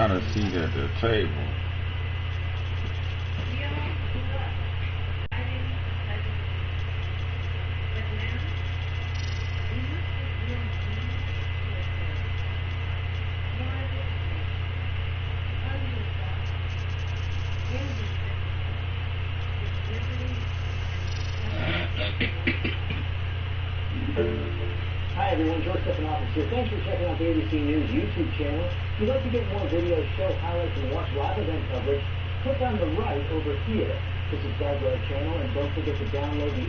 find a seat at the table. Hi everyone, George Stephanopoulos here. Thanks for checking out the ABC News YouTube channel. If you'd like to get more videos, show highlights, and watch live event coverage, click on the right over here to subscribe to our channel, and don't forget to download the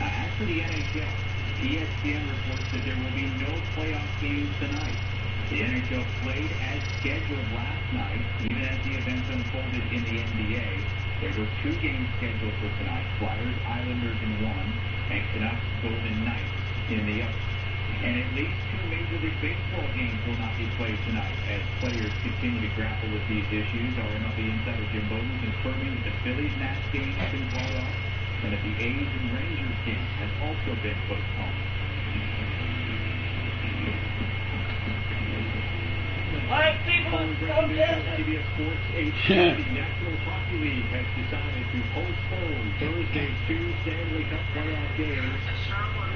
As for the NHL, ESPN reports that there will be no playoff games tonight. The NHL played as scheduled last night, even as the events unfolded in the NBA. There were 2 games scheduled for tonight, Flyers Islanders in one, and Canucks Golden Knights in the other. And at least 2 Major League Baseball games will not be played tonight as players continue to grapple with these issues. Our MLB insider Jim Bowden confirming that the Phillies-Nats game has been called off, and that the A's and Rangers game has also been postponed. All right, people, CBS Sports 8. The National Hockey League has decided to postpone Thursday's 2 Stanley Cup playoff games.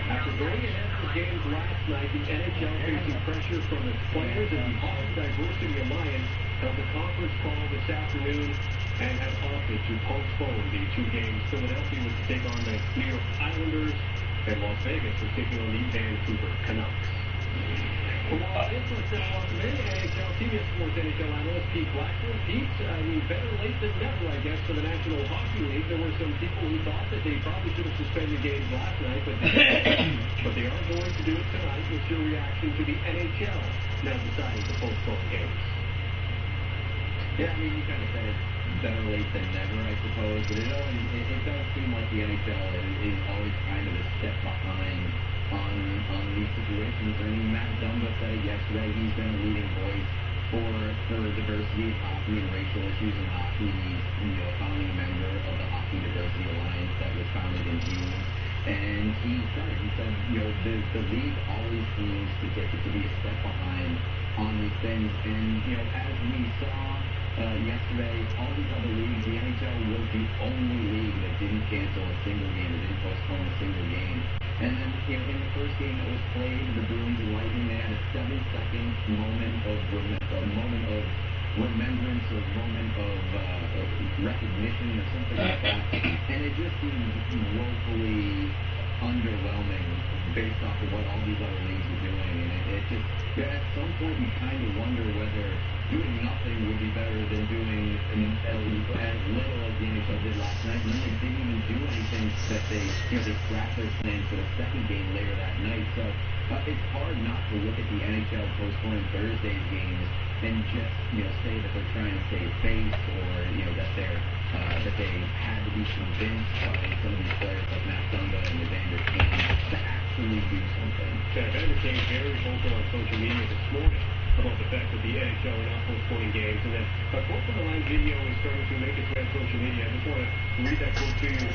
After going ahead with games last night, the NHL, facing pressure from its players and the Hockey Diversity Alliance, held a conference call this afternoon and have opted to postpone the 2 games. Philadelphia was to take on the New York Islanders, and Las Vegas was taking on the Vancouver Canucks. Well, this was welcome in NHL CBS Sports NHL analyst Pete Blackburn. Pete, better late than never, I guess, for the National Hockey League. There were some people who thought that they probably should have suspended games last night, but they are going to do it tonight. What's your reaction to the NHL now deciding to postpone games? Yeah, I mean, you kind of said it, better late than never, I suppose, but it does seem like the NHL is always kind of a step behind on these situations. I mean, Matt Dumba said it yesterday. He's been a leading voice for diversity in hockey and racial issues in hockey. He's a founding member of the Hockey Diversity Alliance that was founded in June. And he said, the league always seems to be a step behind on these things. And, as we saw yesterday, all these other leagues, the NHL was the only league that didn't cancel a single game, that didn't postpone a single game. And then, in the first game that was played, the Bruins and Lightning, they had a 7-second moment of remembrance or moment of recognition or something like that. And it just seemed woefully underwhelming based off of what all these other leagues are doing. And it just, at some point, you kind of wonder whether doing nothing would be better than doing as little as the NHL did last night. And then they didn't even do anything that they scrapped their plans for the second game later that night. So it's hard not to look at the NHL postponing Thursday's games and just say that they're trying to save face, or that they had to be convinced by some of these players like Matt Dumba and Evander Kane to actually do something. Yeah, Evander Kane very vocal on social media this morning about the fact that the NHL are not postponing games, and then a quote from the live video is starting to make its way on social media. I just want to read that quote to you.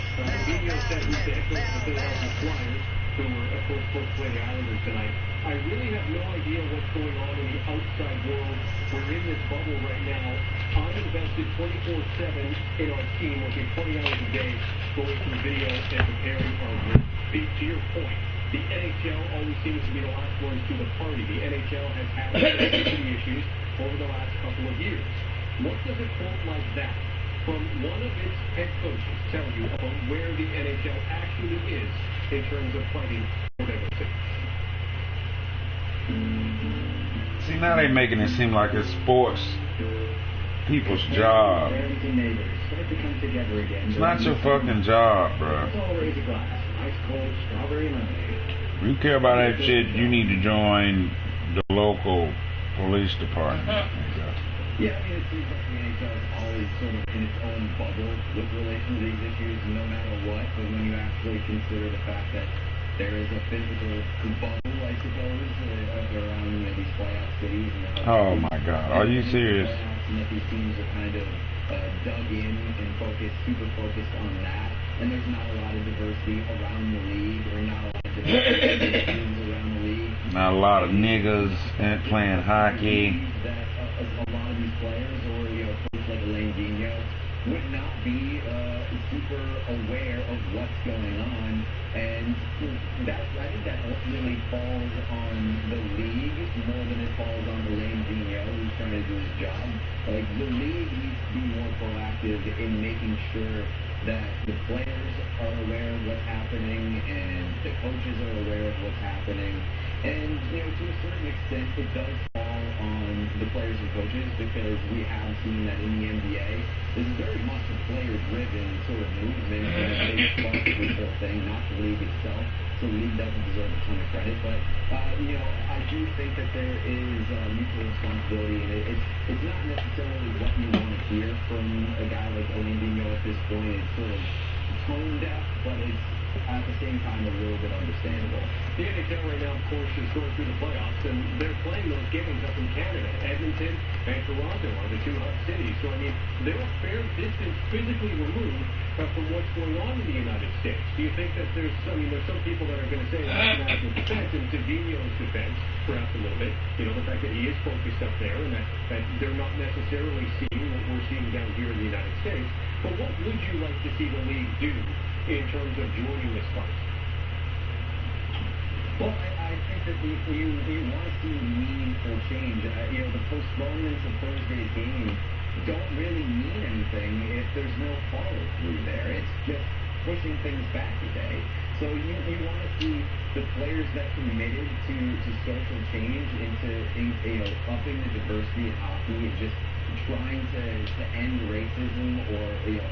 Video said, who's the head coach of the Philadelphia Flyers, who were, of course, supposed to play the Islanders tonight. I really have no idea what's going on in the outside world. We're in this bubble right now. I'm invested 24/7 in our team, working 20 hours a day, going through video and preparing our work. To your point, the NHL always seems to be the last ones to the party. The NHL has had electricity issues over the last couple of years. What does a quote like that from one of its head coaches tell you about where the NHL actually is in terms of fighting for their cities? See, now they're making it seem like it's sports people's job. It's not your fucking job, bro. If you care about that shit, you need to join the local police department. Yeah, I mean, it seems like the NHL is always sort of in its own bubble with relation to these issues, no matter what. But when you actually consider the fact that there is a physical bubble, I suppose, around these playoff cities. Oh my God, are you serious? And that these teams are kind of dug in and super focused on that. And there's not a lot of diversity around the league, or not a lot of diversity teams around the league. Not a lot of niggas playing hockey. That a lot of these players, or a coach like Alain Vigneault, would not be super aware of what's going on, and I think that ultimately falls on the league more than it falls on Alain Vigneault, who's trying to do his job. Like, the league needs to be more proactive in making sure that the players are aware of what's happening and the coaches are aware of what's happening. And, to a certain extent, it does fall on the players and coaches, because we have seen that in the NBA, this is very much a player-driven sort of movement, and they spark this whole thing, not the league itself. So the league doesn't deserve a ton of credit, but, I do think that there is mutual responsibility, and it's not necessarily what you want to hear from a guy like Alain Vigneault at this point. It's sort of tone deaf, but it's at the same time a little bit understandable. The NHL right now, of course, is going through the playoffs, and they're playing those games up in Canada. Edmonton and Toronto are the two hub cities. So, I mean, they're a fair distance physically removed from what's going on in the United States. Do you think that there's some people that are going to say that's national defense, and to Vigneault's defense, perhaps a little bit, the fact that he is focused up there, and that they're not necessarily seeing what we're seeing down here in the United States. But what would you like to see the league do in terms of joining this fight? Well, I think that you want to see meaningful change. The postponements of Thursday's game don't really mean anything if there's no follow-through there. It's just pushing things back a day. So you want to see the players that committed to social change, into upping the diversity of hockey, and just trying to end racism, or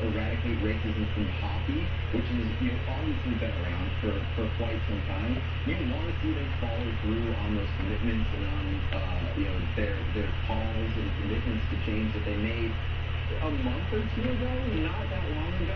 eradicate racism from hockey, which is obviously been around for quite some time. You want to see them follow through on those commitments and on their calls and commitments to change that they made a month or two ago, not that long ago.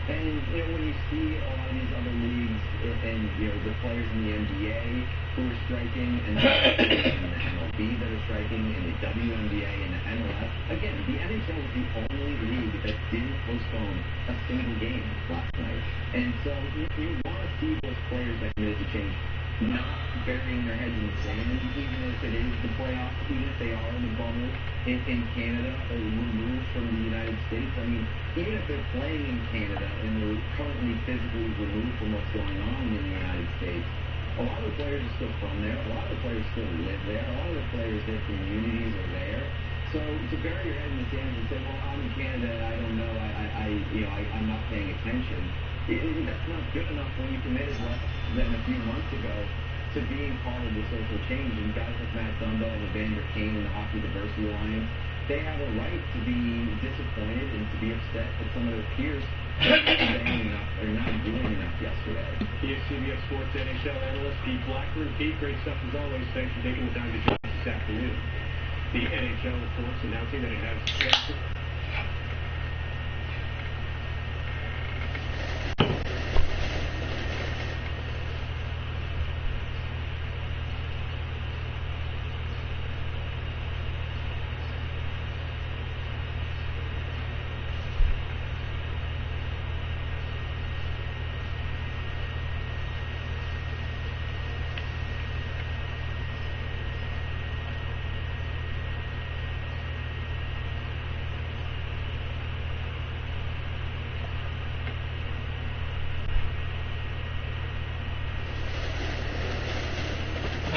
And when you see a lot of these other leagues and the players in the NBA who are striking, and the MLB that are striking, and the WNBA and the MLS, again, the NHL was the only league that didn't postpone a single game last night. And so you want to see those players that committed to change not burying their heads in the sand, even if it is the playoffs, even if they are in the bubble in Canada, or removed from the United States. I mean, even if they're playing in Canada and they're currently physically removed from what's going on in the United States, a lot of the players are still from there. A lot of the players still live there. A lot of the players, their communities are there. So to bury your head in the sand and say, well, I'm in Canada, I don't know, I'm not paying attention, that's not good enough when you committed less than a few months ago to being part of the social change. And guys like Matt Dumba and Evander Kane and the Hockey Diversity Alliance, they have a right to be disappointed and to be upset at some of their peers saying enough or not doing enough yesterday. Here's CBS Sports NHL analyst Pete Blackburn. Pete, great stuff as always. Thanks for taking the time to join us this afternoon. The NHL, of course, announcing that it has canceled.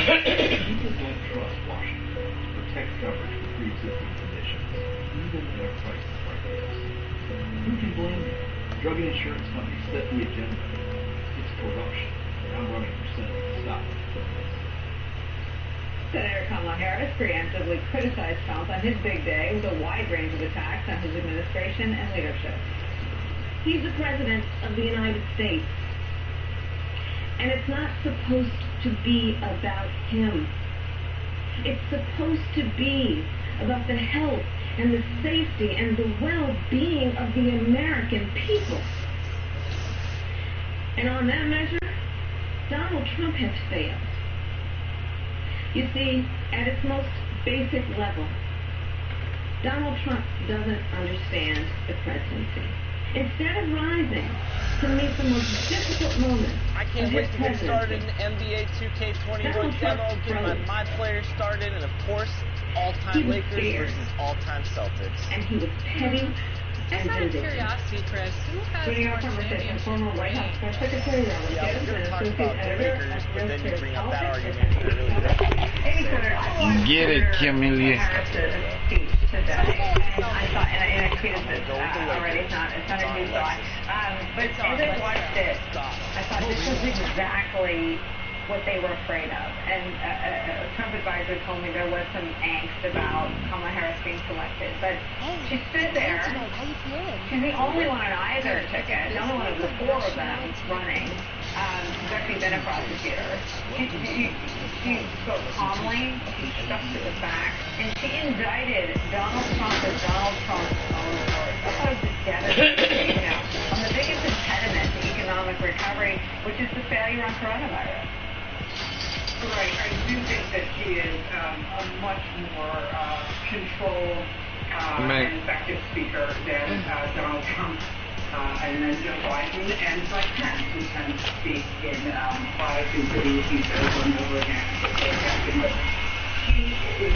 People don't trust Washington to protect coverage for pre-existing conditions, even in a crisis like this. Who can blame them? Drug and insurance companies set the agenda. It's corruption, and I'm running for Senate to stop it. Senator Kamala Harris preemptively criticized Trump on his big day with a wide range of attacks on his administration and leadership. He's the President of the United States. And it's not supposed to be about him. It's supposed to be about the health and the safety and the well-being of the American people. And on that measure, Donald Trump has failed. You see, at its most basic level, Donald Trump doesn't understand the presidency. Instead of rising to meet the most difficult moments, I can't wait to get started in the NBA 2K21 demo, get my players started, and of course, all-time Lakers versus all-time Celtics. And he was petty and Out of vindictive. curiosity, Chris, who has Joining our more conversation, championships? former White House press secretary, Yeah, we're going to talk about the Lakers, but then you bring up that argument, and it really Get it, Camellia. Harris's speech today, and I thought, and I tweeted this already. It's not a new thought. But as I watched it, I thought this was exactly what they were afraid of. And a Trump advisor told me there was some angst about Kamala Harris being selected. But she stood there. She's the only one on either ticket, the only one of the four of them running. She's actually been a prosecutor. She spoke calmly, she stuck to the facts, and she indicted Donald Trump as Donald Trump's own words. I thought it was just devastating, on the biggest impediment to economic recovery, which is the failure on coronavirus. Right. I do think that she is a much more controlled and effective speaker than Donald Trump. And then Joe Biden and Mike Pence, who tend to speak in platitudes that he repeats over and over again. But she is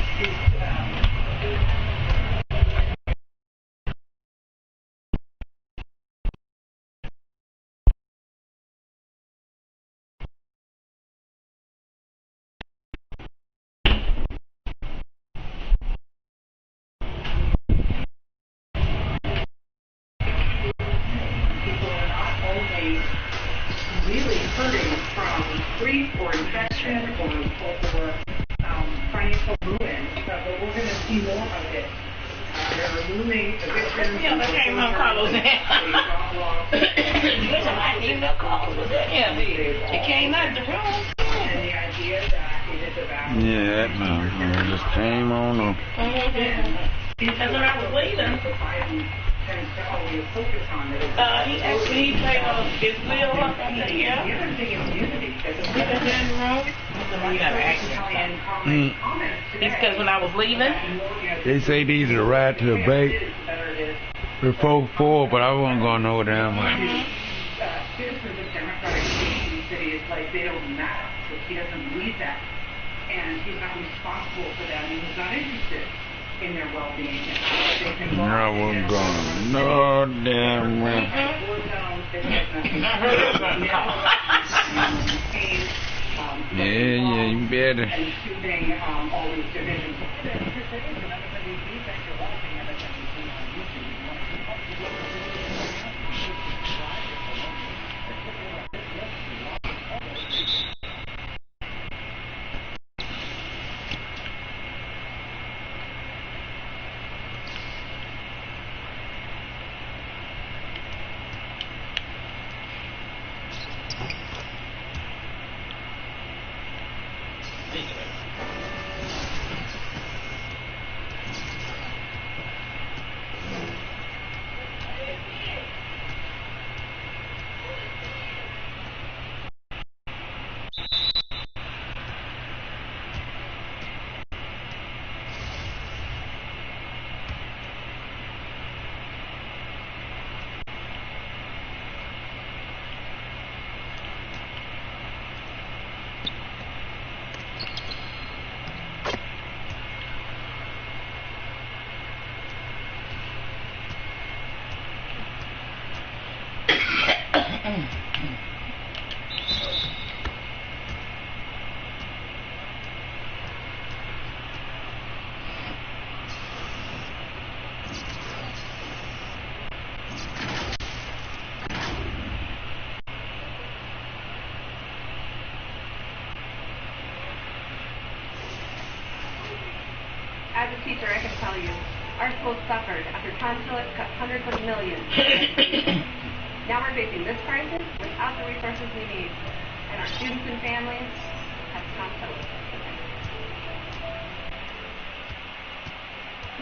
really hurting from grief or infection or financial ruin. But we're going to see more of this. There are looming evictions. Yeah, that came on Carlos. I didn't know Carlos was in here. It came out the room. And the idea that it is about... Yeah, that man just came on up. That's when I was leaving. Tends to always focus on it. He played on his wheel up in the The air. other thing is unity. Is that in the room? You gotta ask him. It's because when I was leaving. They say these are right to the bait before 4, but I wasn't going no damn way. Citizens of Democratic City is like they don't matter. So he doesn't believe that. And he's not responsible for them. And he's not interested in their well-being. I wasn't going no damn way. Yeah, you better. And choosing all these divisions. teacher, I can tell you, our school suffered after Consulate cut hundreds of millions. Now we're facing this crisis without the resources we need, and our students and families have come to listen.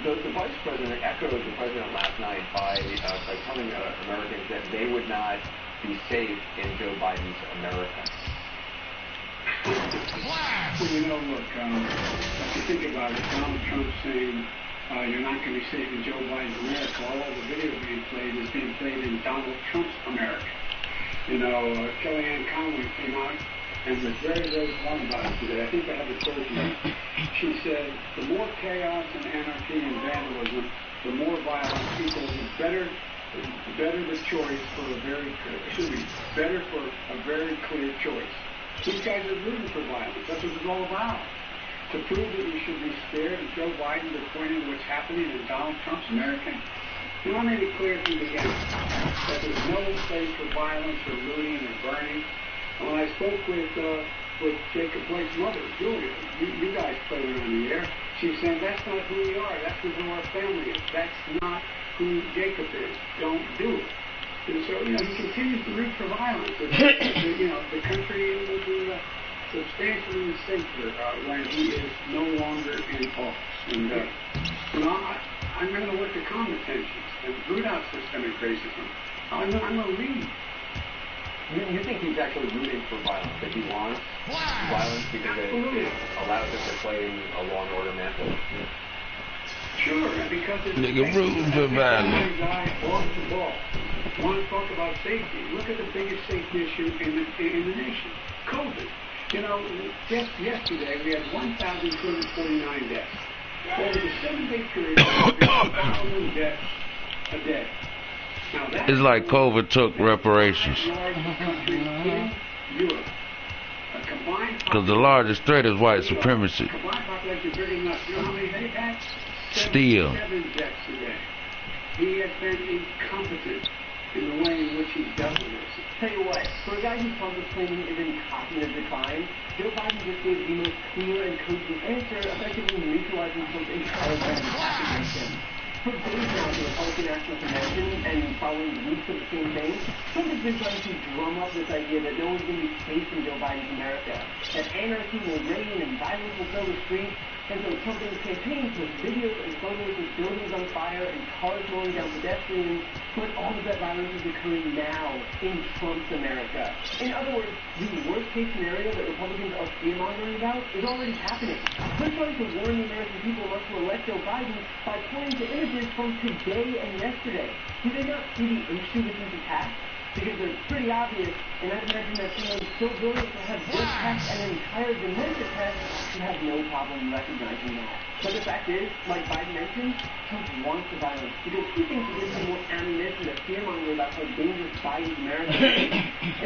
The vice president echoed the president last night by telling Americans that they would not be safe in Joe Biden's America. Well, you know, look, if you think about it, Donald Trump saying you're not going to be safe in Joe Biden's America, all the video being played is being played in Donald Trump's America. You know, Kellyanne Conway came out and was very, very blunt about it today. I think I have it quote here. She said, the more chaos and anarchy and vandalism, the more violence equals better the choice for a very, better for a very clear choice. These guys are rooting for violence. That's what it's all about. To prove that you should be scared of Joe Biden, they're pointing to what's happening in Donald Trump's America. And I made it clear from the beginning that there's no place for violence or looting or burning. And when I spoke with Jacob Blake's mother, Julia, you guys played her on the air, she's saying that's not who we are. That's who our family is. That's not who Jacob is. Don't do it. And so, you know, he continues to root for violence. You know, the country will be substantially safer when he is no longer in office. And, you know, I'm going to work to calm the tensions and root out systemic racism. I'm going to lead. You think he's actually rooting for violence, that he wants violence because it allows him to play a law and order mantle? Sure, and because it's nigga rooting for violence. Guy off the ball. Want to talk about safety? Look at the biggest safety issue in the nation, COVID. You know, just yesterday we had 1,249 deaths. Over the 7-day period, we had 1,000 deaths a day. Now, It's like COVID took reparations. Because the largest threat is white supremacy. Still. 7 deaths a day. He has been incompetent in the way in which he's dealt with this. Tell you what, for a guy whose public claiming is in cognitive decline, Joe Biden just gave the most clear and cogent answer, effectively neutralizing Trump's entire plan to attack him. For days now, the Republican National Convention and following weeks of the same thing, Trump has been trying to drum up this idea that no one's going to be safe in Joe Biden's America, that anarchy will reign and violence will fill the streets, and so Trump in his campaign puts videos and photos of buildings on fire and cars mowing down pedestrians, but all of that violence is occurring now in Trump's America. In other words, the worst-case scenario that Republicans are fear-mongering about is already happening. They're trying to warn the American people not to elect Joe Biden by pointing to images from today and yesterday. Do they not see the issue with these attacks? Because they're pretty obvious, and I'd imagine that someone so brilliant to have this test and an entire dementia test should have no problem recognizing that. But the fact is, like Biden mentioned, Trump wants the violence because he thinks it gives him more ammunition to fearmonger about how dangerous Biden's America is.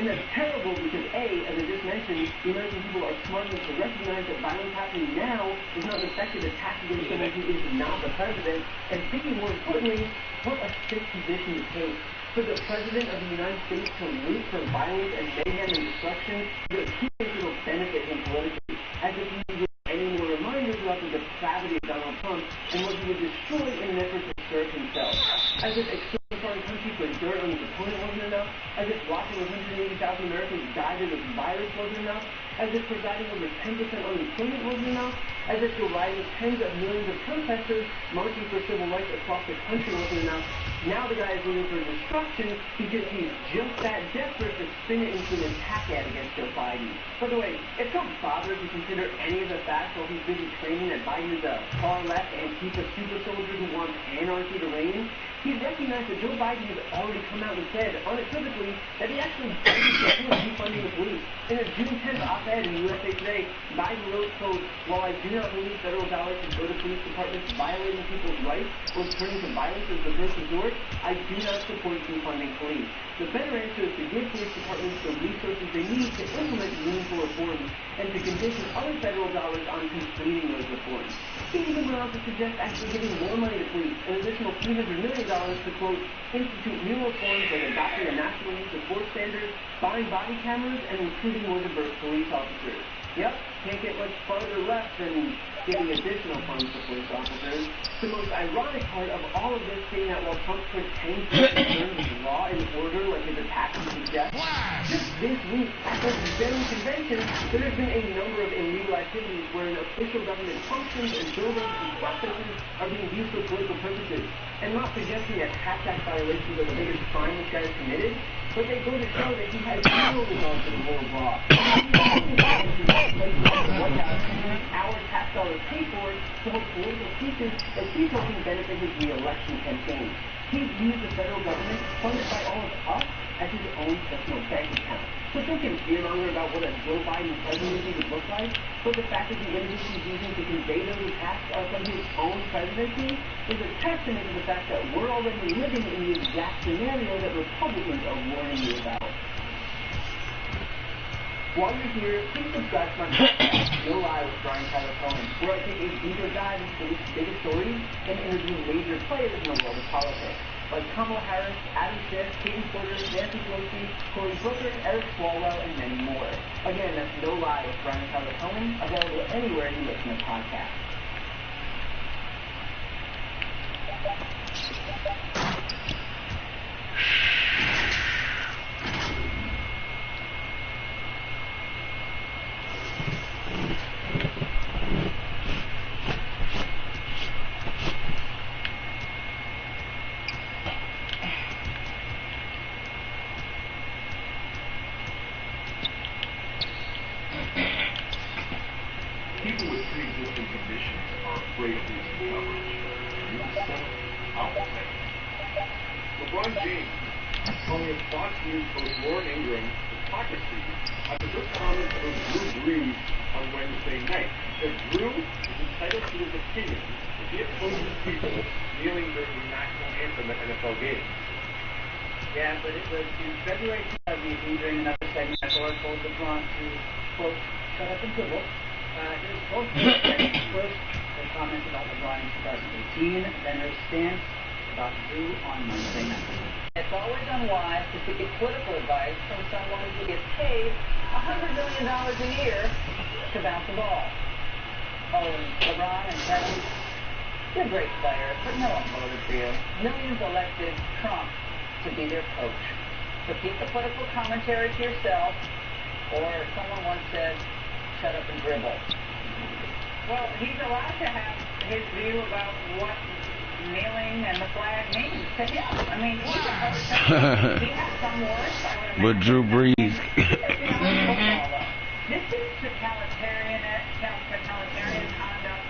And that's terrible because A, as I just mentioned, the American people are smart enough to recognize that violence happening now is not an effective attack against someone who is not the president, and B, more importantly, what a sick position to take. For the President of the United States to root for violence and mayhem and destruction, he thinks it will benefit him politically, as if he needed any more reminders about the depravity of Donald Trump and what he would destroy in an effort to serve himself. As if extorting a foreign country for dirt on his opponent wasn't enough, as if watching 180,000 Americans die to this virus wasn't enough, as if presiding over 10% unemployment wasn't enough, as if providing tens of millions of protesters marching for civil rights across the country wasn't enough. Now the guy is looking for destruction because he's just that desperate to spin it into an attack ad against Joe Biden. By the way, if Trump bothers to consider any of the facts while he's busy claiming that Biden is a far-left Antifa super soldier who wants anarchy to reign, he'd recognize that Joe Biden has already come out and said unequivocally that he actually doesn't support defunding the police. In a June 10th op-ed in USA Today, Biden wrote, quote, "While I do not believe federal dollars should go to police departments violating people's rights or turning to violence as the first resort, I do not support defunding police. The better answer is to give police departments the resources they need to implement meaningful reforms and to condition other federal dollars on completing those reforms." He even went on to suggest actually giving more money to police, an additional $300 million to, quote, "institute new reforms like adopting a national use of force standard, buying body cameras, and recruiting more diverse police officers." Yep, can't get much farther left than giving additional funds to police officers. The most ironic part of all of this being that while Trump pretends to return to law and order like his attacks suggest, just this week at this very convention, there has been a number of illegal activities where official government functions and buildings and processes are being used for political purposes. And not suggesting that Tax Act violations are the biggest crime this guy has committed, but they go to show that he has zero regard for the rule of law. Our tax dollars pay for to hold political speeches that he's hoping benefit his re-election campaign. He's used the federal government, funded by all of us, as his own personal bank account. So don't get fear-monger about what a Joe Biden presidency would look like, but the fact that the images he's using to convey those attacks are from his own presidency is a testament to the fact that we're already living in the exact scenario that Republicans are warning you about. While you're here, please subscribe to my podcast, No Lie with Brian Tyler Cohen, where I take a deeper dive into the week's biggest stories and interview major players in the world of politics, like Kamala Harris, Adam Schiff, Katie Porter, Nancy Pelosi, Cory Booker, Eric Swalwell, and many more. Again, that's No Lie with Brian Tyler Cohen, available anywhere you listen to podcasts. People with pre-existing conditions are afraid of losing coverage. You can sell it, I'll say it. LeBron James calling his Fox News host Laura Ingram hypocrisy after her comments about Drew Brees on Wednesday night. He said Drew is entitled to his opinion if he opposes people kneeling during the national anthem at NFL games. Yeah, but it was in February 2018 during another segment that Laura told LeBron to, quote, shut up and dribble. Here's both segments. First, her comments about LeBron in 2018, then her stance about Drew on Wednesday night. It's always unwise to seek political advice from someone who gets paid $100 million a year to bounce the ball. Oh, and LeBron and Kevin, you're great players, but no one voted for you. Millions elected Trump to be their coach. So keep the political commentary to yourself, or someone once said, shut up and dribble. Well, he's allowed to have his view about what kneeling and the flag means to him. I mean, he has some words. But Drew Brees. This is totalitarian conduct.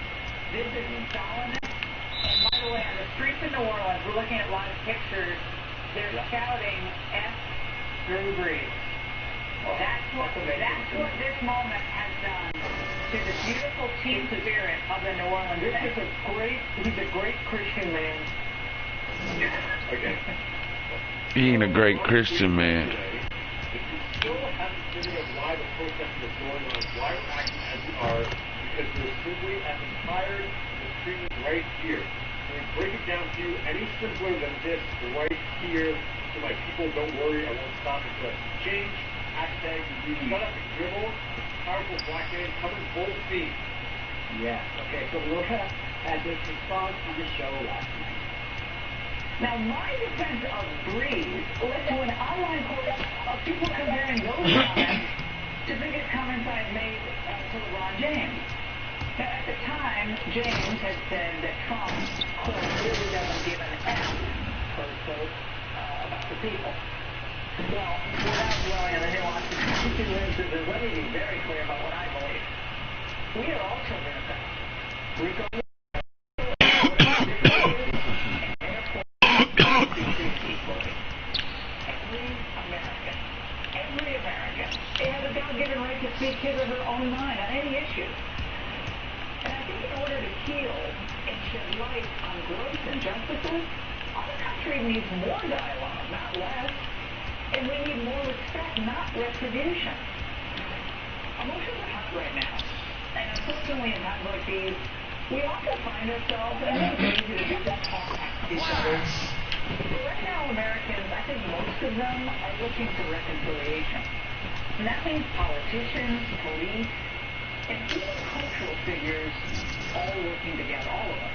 This is Stalinist. And by the way, on the streets of New Orleans, we're looking at live pictures. They're shouting F. Drew Brees. That's what this moment has done to the beautiful team spirit of the New Orleans. He's a great Christian man. Okay. He ain't a great Christian man. If you still haven't figured out why the protesting is going on, why we're acting as we are, because we're simply as tired of treatment right here. When we break it down to you any simpler than this right here, so my people don't worry, I won't stop until I change. Hashtag you shut up and dribble. Powerful black man coming full steam. Yeah. Okay, so Laura had this response on the show last night. Now, my defense of Brees led to an online chorus of people comparing those comments to previous comments I've made to LeBron James. Now, at the time, James had said that Trump, quote, really doesn't give an F, close quote, about the people. Well, without dwelling on the nuances, let me be very clear about what I believe. We are all children of God. Regardless every American has a God-given right to speak his or her own mind on any issue. And I think in order to heal and shed light on gross injustices, our country needs more dialogue, not less. And we need more respect, not retribution. Emotions are hot right now. And unfortunately, in times like these, we often find ourselves, and it's easy to do that, talk at each other. But right now, Americans, I think most of them are looking for reconciliation. And that means politicians, police, and two cultural figures all working together, all of us.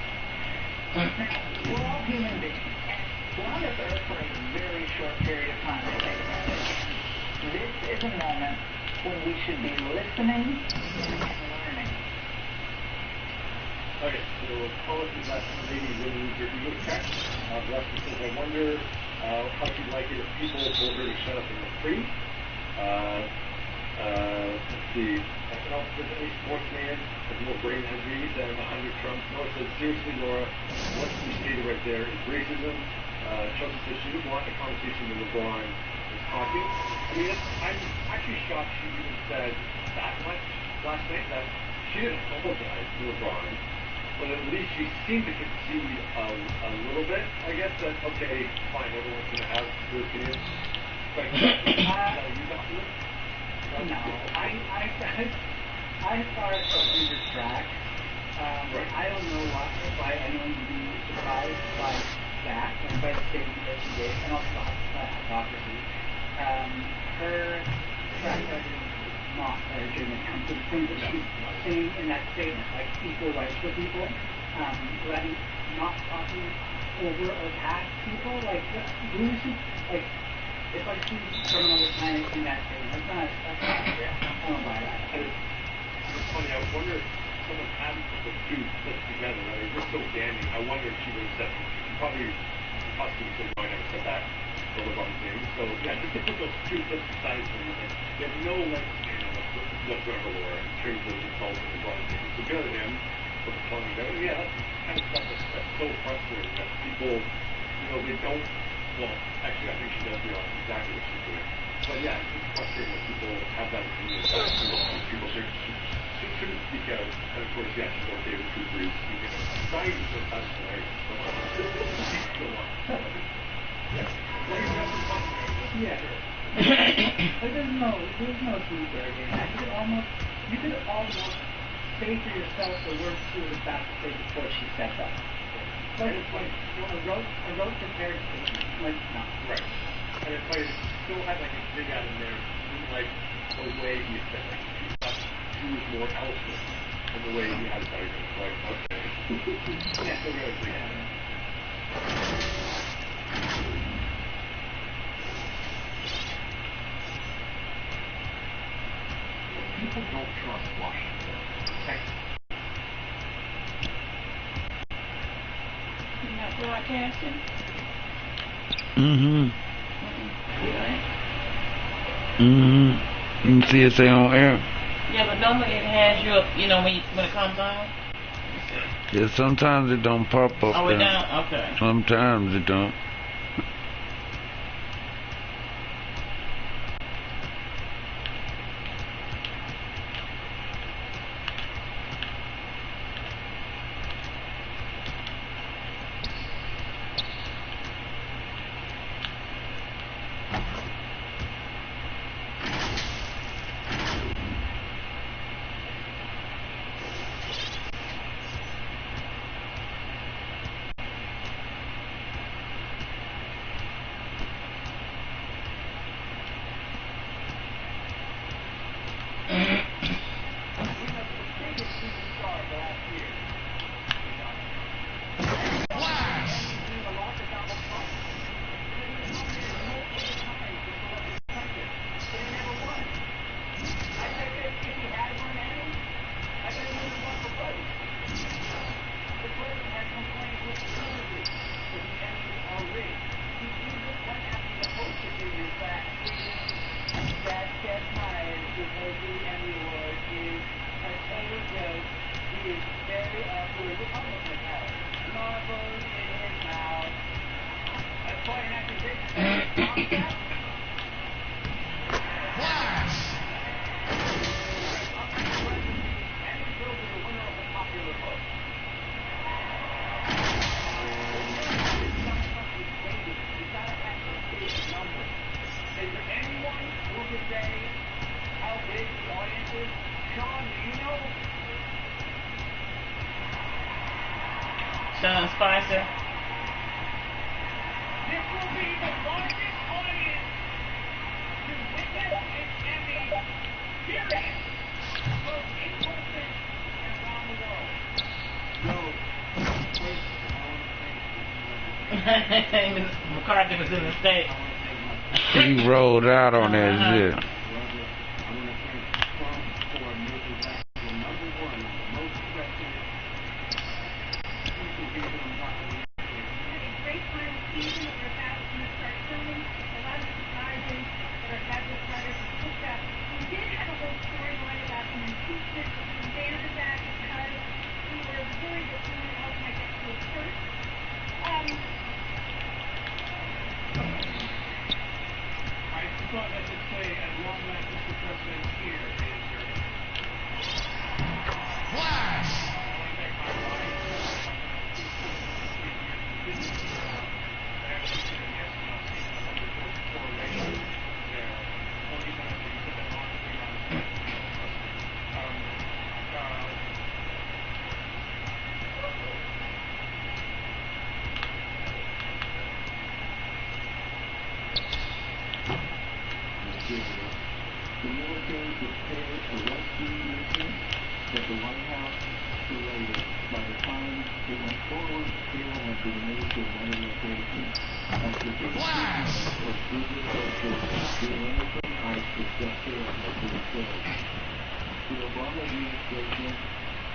Now, we're all human beings, and we're on this earth for a very short period of time, I think about it. This is a moment when we should be listening and learning. Okay, so policies last lady really needs her ego checked. Rusty says, I wonder how she'd like it if people told her to shut up and look pretty. Let's see. Does any sportsman have more brain envy than 100 Trumps? Noah says, seriously, Laura, what you stated right there is racism. Chelsea says she didn't want a conversation with LeBron was talking. I mean, I'm actually shocked she even said that much last night, that she didn't apologize to LeBron. But at least she seemed to concede a little bit, I guess, that, okay, fine, everyone's going to have their opinion. But is that a you document? No, I thought it was in this track. Right. I don't know why anyone would be surprised by that and by the statement that she gave, and also hypocrisy. Her track record is not legitimate. It comes to the things that she's saying in that statement, like equal rights for people, not talking over or past people, like losing, like. It's like she's from another planet in that statement. That's not real. I don't buy that. It's funny, I wonder if someone hadn't put those two clips together, that they were so damning. I wonder if she would have said something. She probably possibly said, no, I never said that. The LeBron thing. So, yeah, just to put those two clips beside each other, like, they have no leg to stand on whatsoever, Laura, in terms of insulting LeBron thing. So good on him for calling it out. Yeah, that's kind of stuff that's so frustrating that people, they don't. Well, actually, I think she does realize exactly what she's doing. But yeah, it's just frustrating that people have that opinion that people shouldn't speak out. And of course, yeah, she's okay with Cooper speaking out. Science is sometimes hilarious. Go on. Yeah. But there's no secret again. You could almost say for yourself the words she was about to say before she said that. Like a rote prepared statement. Like, no. Right. And if I still had like a dig out in there, didn't like the way he said it. She thought she was more eloquent in the way he had said it. It's like, okay. Yeah, still got a dig out. People don't trust Washington. Texas. Not broadcasting? Mm-hmm. Mm-hmm. You can see it say on air. Yeah, but normally it has you, when it comes on. Yeah, sometimes it don't pop up. Oh, it don't? Okay. Sometimes it don't. Sean Spicer. This will be the largest audience to witness an Emmy, period, both in person McCarthy was in the state. He rolled out on that shit. The military prepared a rescue mission that the White House delayed. By the time it went forward, Kayla had been moved to another location. After 15 minutes of brutal torture, the American ICE was desperate to be killed. The Obama administration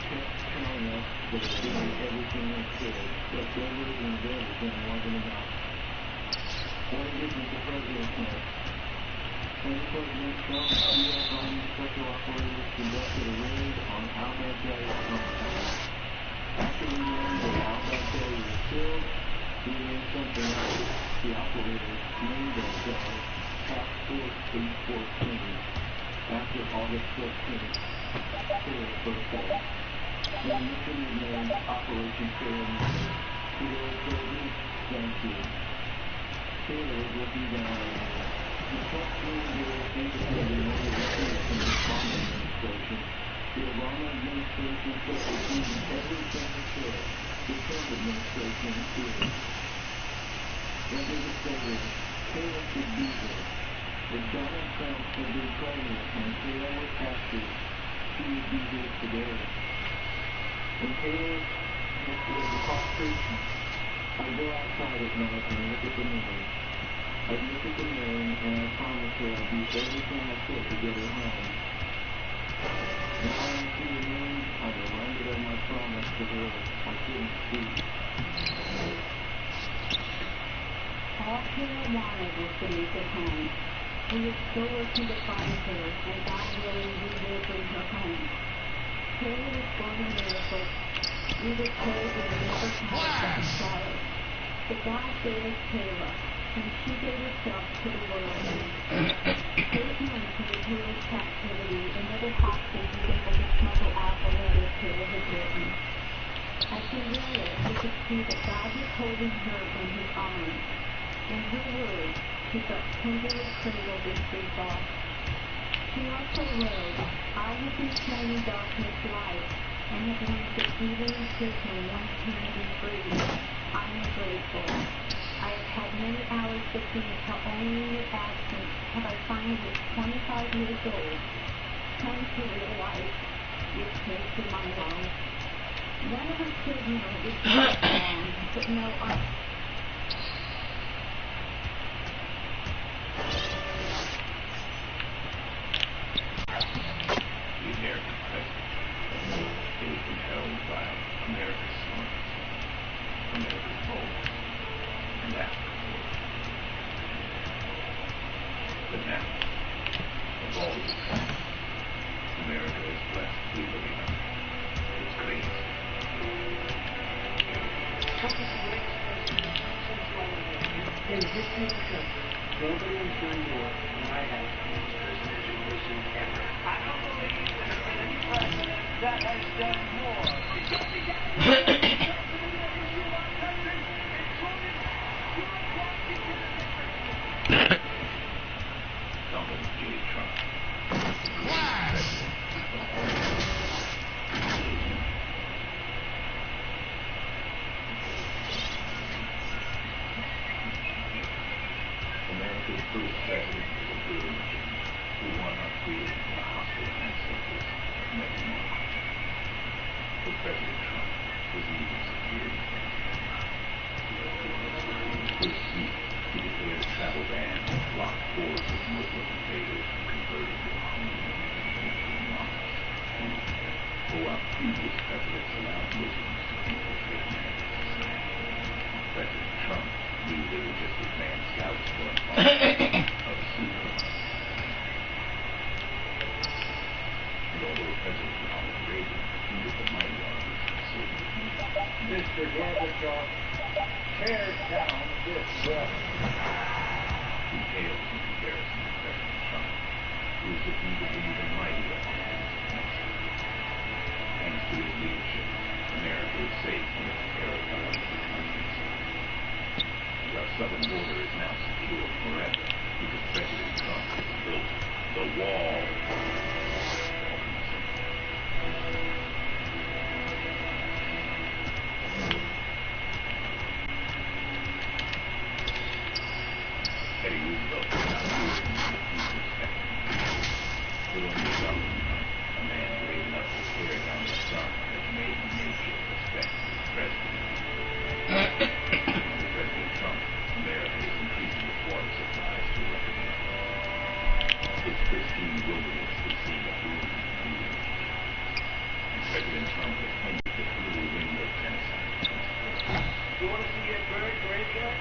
kept telling us that it did everything it could, but their version of everything wasn't enough. What did the president say? When President Trump, U.S. Army Special Operators conducted a raid on al-Baghdadi compound. After we learned that al-Baghdadi was killed, we learned something else. The operators named themselves Task Force 814 after August 14th, Taylor's birthday. The mission was named Operation Taylor. To those soldiers, thank you. Taylor was looking down at me. The Trump administration became the only recruit from the Obama administration. The Obama administration said it was doing everything it could. The Trump administration did. Let me just say this. Taylor should be here. If Donald Trump had been president when Taylor was active, she would be here today. When Taylor was a politician, I go outside at night and look at the moon. I look at the moon and I promise her I'd do everything I could to get her home. Now when I see the moon, I'm reminded of my promise to her I couldn't speak. All Taylor wanted was to make it home. We are still working to find her, and God willing, we will bring her home. Taylor was born a miracle. We were told we would never have such a child. But God gave us Taylor, and she gave herself to the world. 8 months into Taylor's captivity, another hostage was able to smuggle out the letter Taylor had written. As we read it, we could see that God was holding her in his arms, and her words took up tenderly cradled in free fall. She also wrote, I have been shown in darkness light, and have learned that even in prison one can be free. I am grateful. I have had many hours thinking how only in your absence have I finally at 25 years old come to realize your place in my life. None of us could have known it would be that long, but no, The American president. It has been held by America's sons, America's boys, and Africa's boys. But now, of all these things, America is blessed to be living under its greatest. In history of the country, nobody has done more than I have in this presidential mission ever. I don't believe there's been any president that has done more to get the Donald J. Trump. America's first president was a Puerto who won our freedom from the hostile ancestors of Mexico. But President Trump was even superior. He was first week, he declared a travel ban and blocked hordes of Muslim invaders from converting to Muslim mosques. While previous presidents allowed Muslims to infiltrate American society, President Trump knew they were just advanced scouts for a of super. And although President Ronald Reagan defeated the mighty armies of Soviet Union, Mr. Gorbachev, tear down this wall. Who pales in comparison to President Trump, who has defeated the even mightier armies of Mexico. Thanks to his leadership, America is safe from the terrifying of the communists. And our southern border is now secure forever because President Trump has built the wall. Teddy Roosevelt did not do it in the future spectrum. But only Donald Trump, a man brave enough to tear down the sun, has made nature respect his president. Under President Trump, America is increasing its water supplies to record levels. Its pristine wilderness is seeing a boom in breeding. And President Trump has ended the brutal reign of genocide against birds. You want to see a bird graveyard?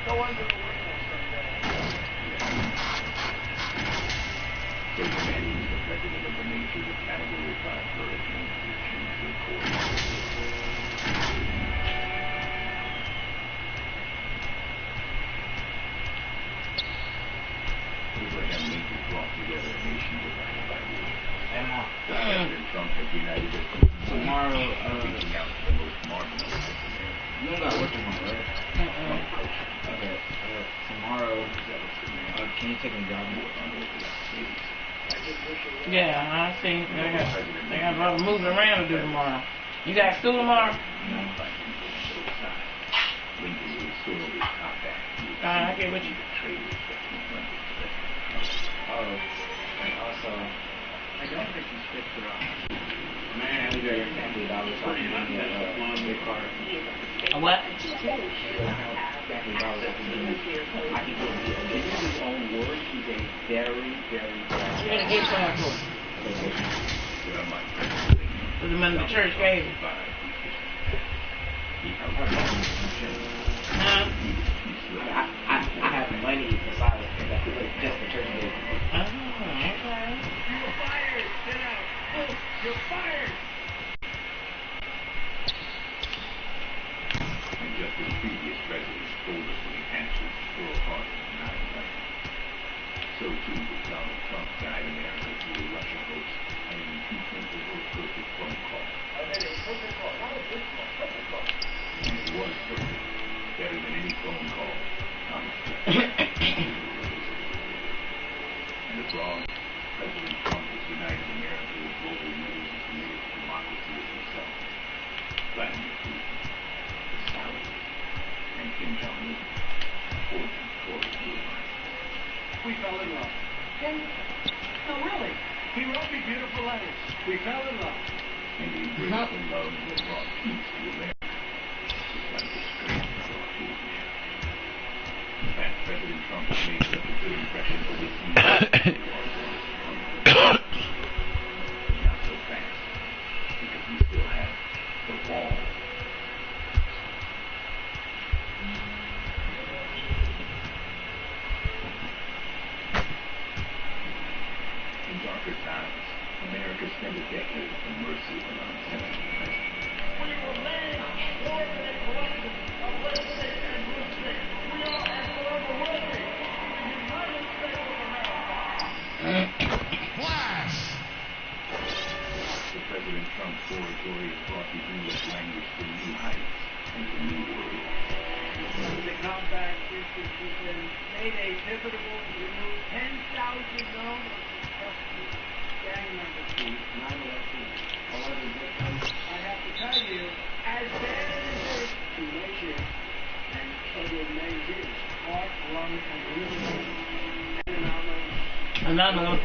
Go under the window someday. So demanding the president of the nation with Category 5 hurricane to choose their course. Abraham Lincoln brought together a nation divided by war. President Trump has united us tomorrow, reaching out to the most marginalized Americans. You don't got work tomorrow, right? Okay. Tomorrow, can you take me jogging? Yeah, I see. They got a lot of moving around to do tomorrow. You got school tomorrow? I get what you. And also, I don't think you switched around. Man, we got your family dollar so I can give me a big card. A what? Family dollar so I can give you. In his own words, he's a very, very bad. You had a gift card for the money the church gave you. I have money beside it, just the church gave me. Oh, okay. You're fired. Get out. You're fired. And just as previous presidents told us when he answered Pearl Harbor in 9/11, so too did Donald Trump guide America through a Russia hoax and an impeachment over a perfect phone call. I made a perfect call. Not a good call. Perfect call. And it was perfect. Better than any phone call Thomas Jefferson. And abroad, President Trump has united America with global leaders who committed to democracy as himself. Vladimir Putin, Saudi, and Kim Jong-un, forging towards blue lines. We fell in love. No, really. He wrote me beautiful letters. We fell in love. And the embrace of love that brought peace to America, despite the strain of our foolish. In fact, President Trump has made such a good impression overseas. Not so fast, because we still have the wall. In darker times, America spent a decade at the mercy of an unsensible president. We remain warped and corrupted, a red state and blue state. We are and forever will be the United States of America. Flash! The President Trump's oratory has brought the English language to new heights and to new worlds. The combat institution made a pivotal move to remove 10,000 known or suspected gang members. 9/11 victims. I have to tell you, as bad as it is to nature and other measures, heart, lung, and liver, another one.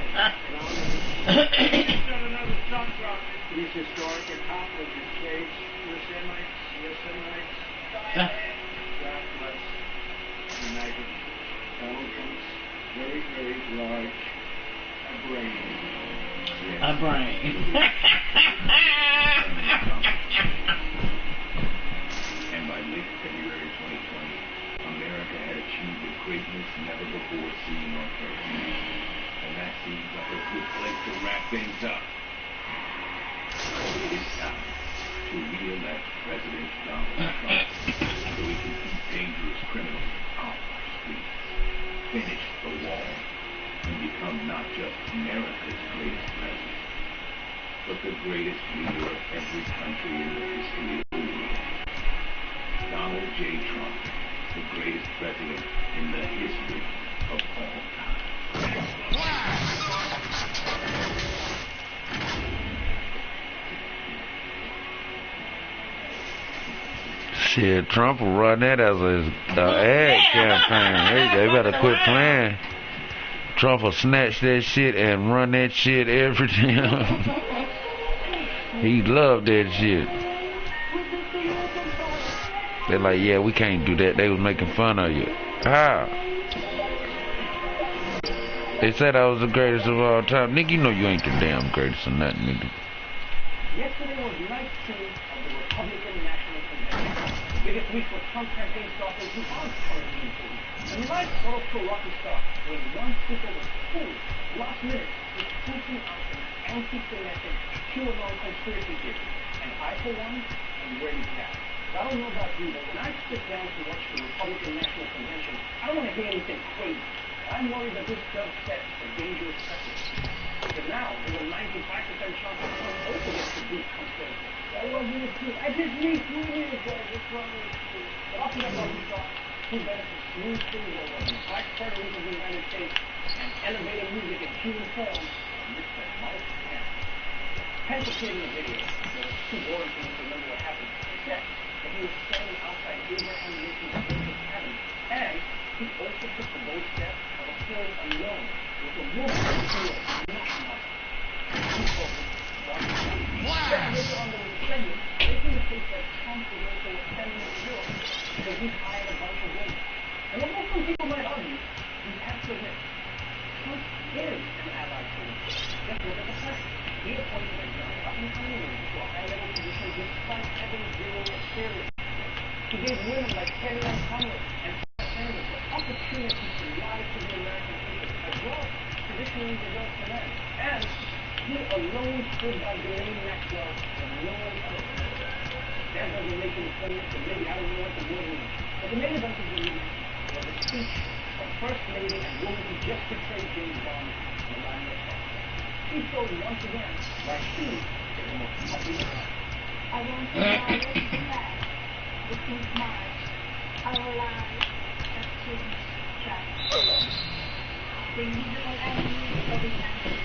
another shot drop. These historic accomplishments, States, U.S. Semites, God bless imagine Donald Trump's very, very large brain. A brain. And by late February 2020, America had achieved a greatness never before seen on Earth. And that seems like a good place to wrap things up. It is time to re-elect President Donald Trump so he can keep dangerous criminals off our streets, finish the wall, and become not just America's greatest president, but the greatest leader of every country in the history of the world. Donald J. Trump, the greatest president in the history of all time. Shit, Trump will run that as an ad campaign. They better quit playing. Trump will snatch that shit and run that shit every time. He loved that shit. They're like, yeah, we can't do that. They was making fun of you. How? They said I was the greatest of all time. Nigga, you know you ain't the damn greatest or nothing, nigga. Yesterday was night 2 of the Republican National Convention. Biggest week for Trump campaign staffers who aren't currently in food. And the night got off to a rocky start when one speaker was pulled last minute with tweeting out an anti-Semitic QAnon conspiracy theory. And I, for one, am ready to have. I don't know about you, but when I sit down to watch the Republican National Convention, I don't want to hear anything crazy. I'm worried that this does set a dangerous precedent. Because now, there's a 95% chance that Trump also gets to beat conspiracy. That wasn't a tweet. I just retweeted it, guys. What's wrong with you? But after that rocky start, who better to smooth things over the Black president of the United States and elevating music in human form than Mr. Mike Pence. Pence appeared in the video. There was too boring for me to remember what happened, except that he was standing outside Abraham Lincoln's cabin, and he also took the bold step of appearing alone with a woman who was not enough. He focused on Then later on there was a segment making the case that Trump was also a feminist hero because he hired a bunch of women. And although some people might argue, we have to admit, Trump is an ally to women. Just look at the fact. He appointed a young up-and-coming woman to a high-level position despite having zero experience. He gave women like Kellyanne Conway and Sanders the opportunity to rise to the American people as well as traditionally reserved for men. And he alone stood by Ghislaine Maxwell when no one else did. That doesn't make any sense, and maybe I don't know what the word means. But the main event of the evening was a speech from First Lady and woman who just betrayed James Bond, Melania Trump. She showed once again why she is the most popular. I want to acknowledge the fact that since March, our lives have changed drastically. The invisible enemy of COVID-19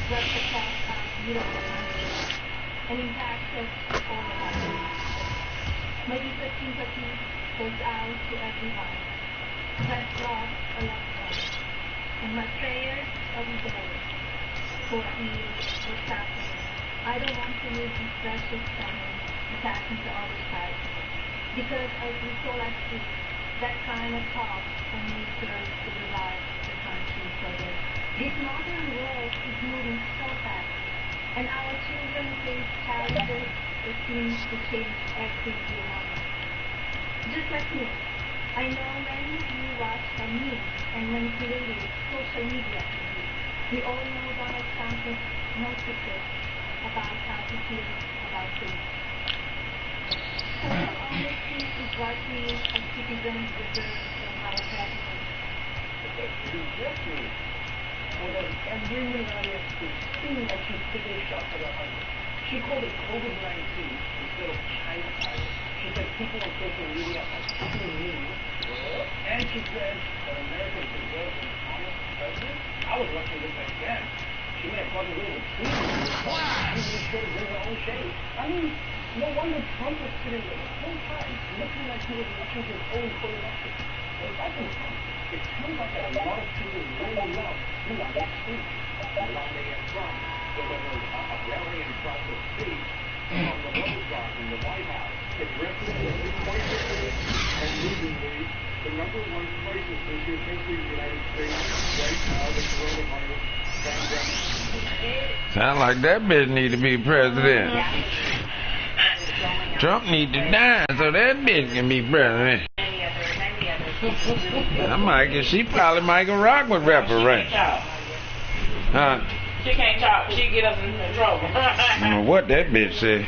swept across our beautiful country and impacted all of us. My deepest sympathy goes out to everyone who has lost a loved one, and my prayers are with those who feel what's happening. I don't want to lose this precious family attaching to other side, because as we saw last week, that kind of talk only serves to divide the country further. This modern world is moving so fast, and our children face challenges that seem to change every few moments. Just like me, I know many of you watch the news and manipulated social media. We all know Donald Trump is no secret about how he feels about things. So honesty is what we as citizens deserve from our president. Exactly. For that every Melania speech seemed like she's taking shots at her husband. She called it COVID-19 instead of China virus. She said people on social media are fucking mean. And she said that America deserves an honest president. I was watching this like, damn, she may have gotten a little too much. She should have been her own shade. I mean, no wonder Trump was sitting there the whole time looking like he was watching his own colonoscopy. But aside from Trump, it turns out that a lot of people really love Melania's speech. Melania Trump delivered a very impressive speech from the Rose Garden in the White House, addressing the new and movingly the number one crisis this year facing the United States right now, the coronavirus pandemic. Sound like that bitch need to be president. Trump need to die so that bitch can be president. She probably Michael Rock would reference. Huh? She can't talk. She get us in trouble. I don't know what that bitch said.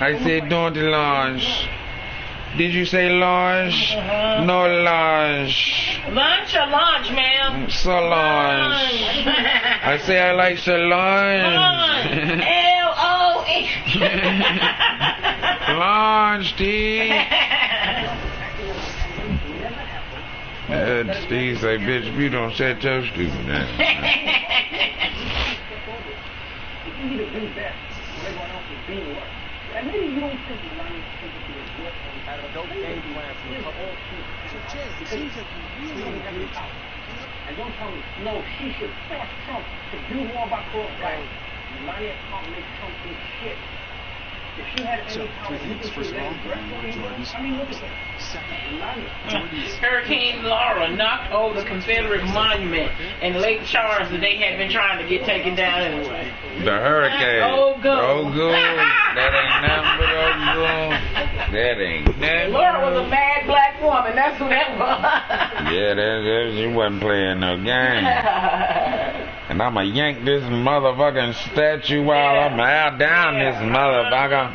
I said during the lunch. Did you say lunch? No lunch. Lunch or lunch, ma'am? Lunch. I say I like lunch. L-O-E. Lunch, Steve. Steve say, bitch, if you don't shut your stupid ass. And maybe you don't think Lonnie's sympathy is good out of no game plan from a couple. So, Jay, it seems like you really have reached out. And don't tell me, no, she should force Trump to do more about coronavirus. Melania can't make Trump do shit. If she had any power, three things. First of all, Jordan's. I mean, look at that. Second, Hurricane Laura knocked over the Confederate monument in Lake Charles that they had been trying to get taken down anyway. The hurricane. Oh, good. That ain't nothing but Ogun. That ain't nothing. Laura was a mad black woman. That's who that was. Yeah, she wasn't playing no game. And I'ma yank this motherfucking statue while I'm out down this motherfucker.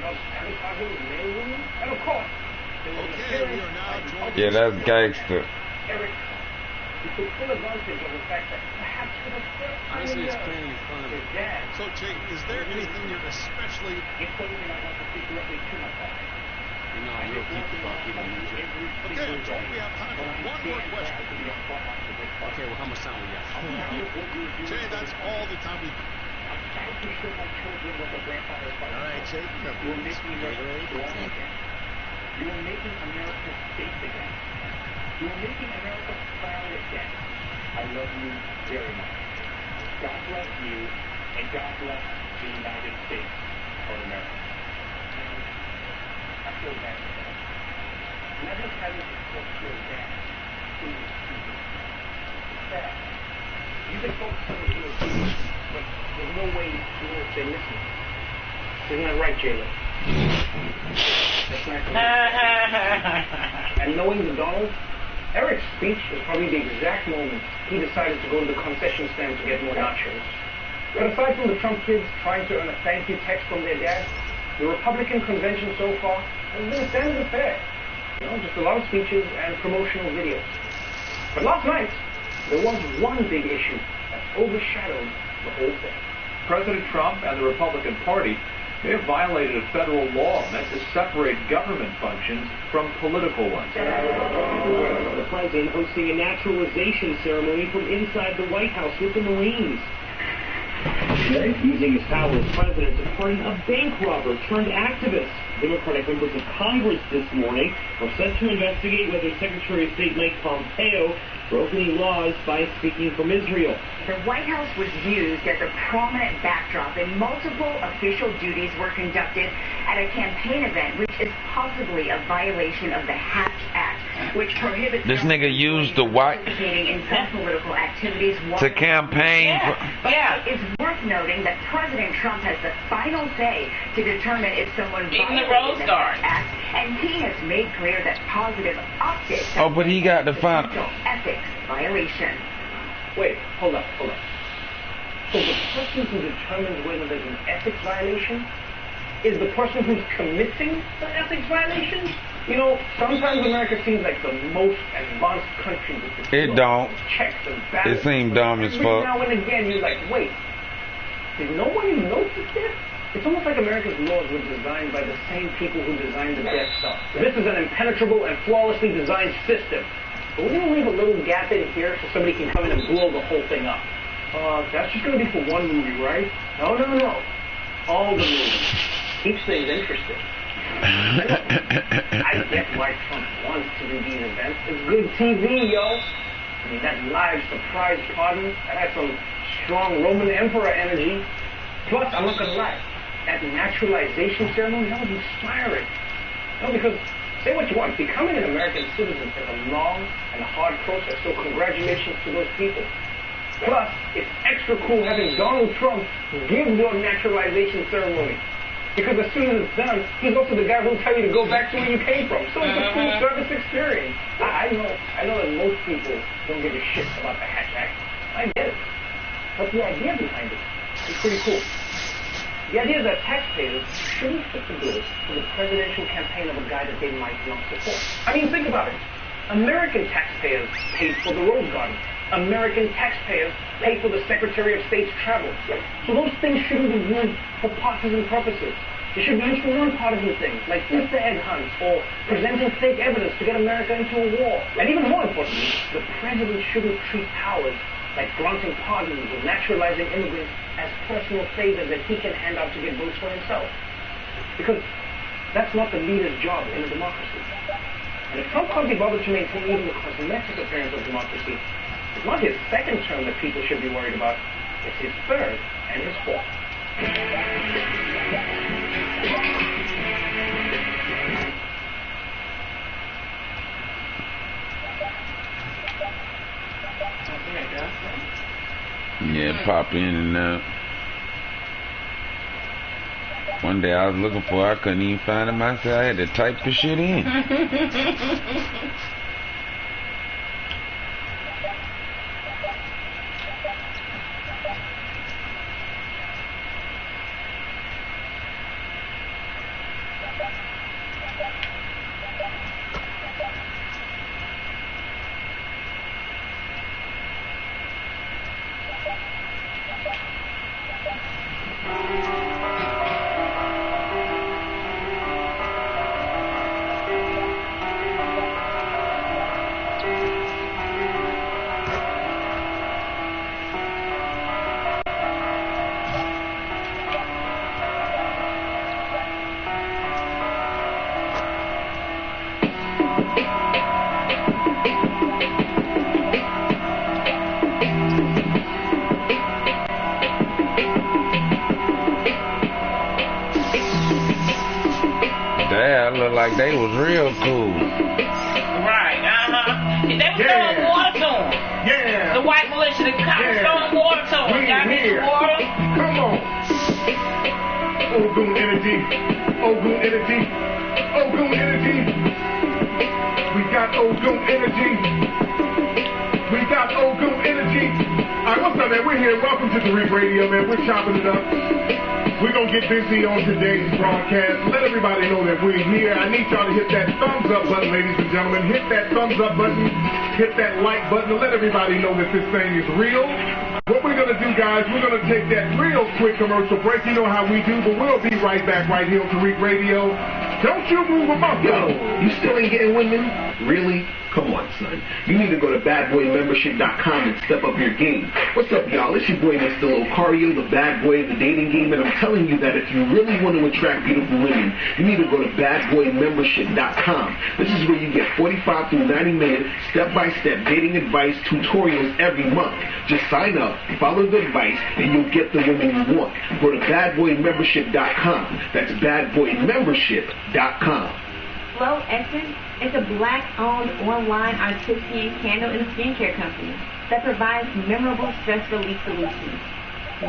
Yeah, that's gangster. Honestly, it's playing in front of it. So, Jay, is there anything you're especially... It's something I want to speak directly to my father. You're not real deep about people in Jay. Okay, Joe, we have time for one more question. Okay, well, how much time we got? Jay, that's all the time we got. All right, Jay, you are making America strong again. You are making America safe again. You are making America proud again. I love you very much. God bless you, and God bless the United States of America. I feel bad for that. Never having to talk to your dad through this TV. It's sad. You can focus on the TV, but there's no way you will say, listen. Isn't that right, Jayla? That's not correct. And knowing the Donald, Eric's speech was probably the exact moment he decided to go to the concession stand to get more nachos. But aside from the Trump kids trying to earn a thank you text from their dad, the Republican convention so far has been a standard affair. You know, just a lot of speeches and promotional videos. But last night, there was one big issue that overshadowed the whole thing. President Trump and the Republican Party may have violated a federal law meant to separate government functions from political ones. The president hosting a naturalization ceremony from inside the White House with the Marines. Using his power as president to pardon a bank robber turned activist. Democratic members of Congress this morning are set to investigate whether Secretary of State Mike Pompeo broke any laws by speaking from Israel. The White House was used as a prominent backdrop, and multiple official duties were conducted at a campaign event, which is possibly a violation of the Hatch Act, which prohibits this nigga used the white participating in some political activities to campaign. But it's worth noting that President Trump has the final say to determine if someone violated the Hatch Act, and he has made clear that positive optics. Oh, but he got the final ethics violation. Wait, hold up. So the person who determines whether there's an ethics violation is the person who's committing the ethics violation? You know, sometimes America seems like the most advanced country with the checks and balances. It seems dumb as fuck. Now and again, you're like, wait, did no one even notice this? It's almost like America's laws were designed by the same people who designed the Death Star. This is an impenetrable and flawlessly designed system. But we're going to leave a little gap in here so somebody can come in and blow the whole thing up. That's just going to be for one movie, right? No. All the movies. Keeps things interesting. I get why Trump wants to do these events. It's good TV, yo. I mean, that live surprise pardon, that had some strong Roman Emperor energy. Plus, I'm not going to lie, that naturalization ceremony, that was inspiring. No, because Say what you want. Becoming an American citizen is a long and hard process, so congratulations to those people. Plus, it's extra cool having Donald Trump give your naturalization ceremony. Because as soon as it's done, he's also the guy who'll tell you to go back to where you came from. So it's a cool service experience. I know that most people don't give a shit about the Hatch Act. I get it. But the idea behind it is pretty cool. The idea is that taxpayers shouldn't foot the bill for the presidential campaign of a guy that they might not support. I mean, think about it. American taxpayers paid for the Rose Garden. American taxpayers pay for the Secretary of State's travel. So those things shouldn't be used for partisan purposes. They should be used for non-partisan things, like Easter egg hunts or presenting fake evidence to get America into a war. And even more importantly, the president shouldn't treat powers like granting pardons or naturalizing immigrants as personal favors that he can hand out to get votes for himself. Because that's not the leader's job in a democracy. And if Trump can't be bothered to maintain even the cosmetic appearance of democracy, it's not his second term that people should be worried about. It's his third and his fourth. Yeah, pop in and out. One day I was looking for it, I couldn't even find it myself. I had to type the shit in. Like they was real cool. Right, They were throwing water to them. Yeah. The white militia, the cops throwing water to them. Y'all need water? Come on. Ogun energy. Ogun energy. Ogun energy. We got Ogun energy. We got Ogun energy. Alright, what's up, man? We're here. Welcome to Tariq Radio, man. We're chopping it up. We're going to get busy on today's broadcast. Let everybody know that we're here. I need y'all to hit that thumbs up button, ladies and gentlemen. Hit that thumbs up button. Hit that like button to let everybody know that this thing is real. What we're going to do, guys, we're going to take that real quick commercial break. You know how we do, but we'll be right back right here on Tariq Radio. Don't you move a muscle. Yo, you still ain't getting women? Really? Come on, son. You need to go to badboymembership.com and step up your game. What's up, y'all? It's your boy, Mr. Locario, the bad boy of the dating game, and I'm telling you that if you really want to attract beautiful women, you need to go to badboymembership.com. This is where you get 45 to 90-minute step-by-step dating advice tutorials every month. Just sign up, follow the advice, and you'll get the women you want. Go to badboymembership.com. That's badboymembership.com. Flow Essence is a black-owned online artisan candle and skincare company that provides memorable stress relief solutions.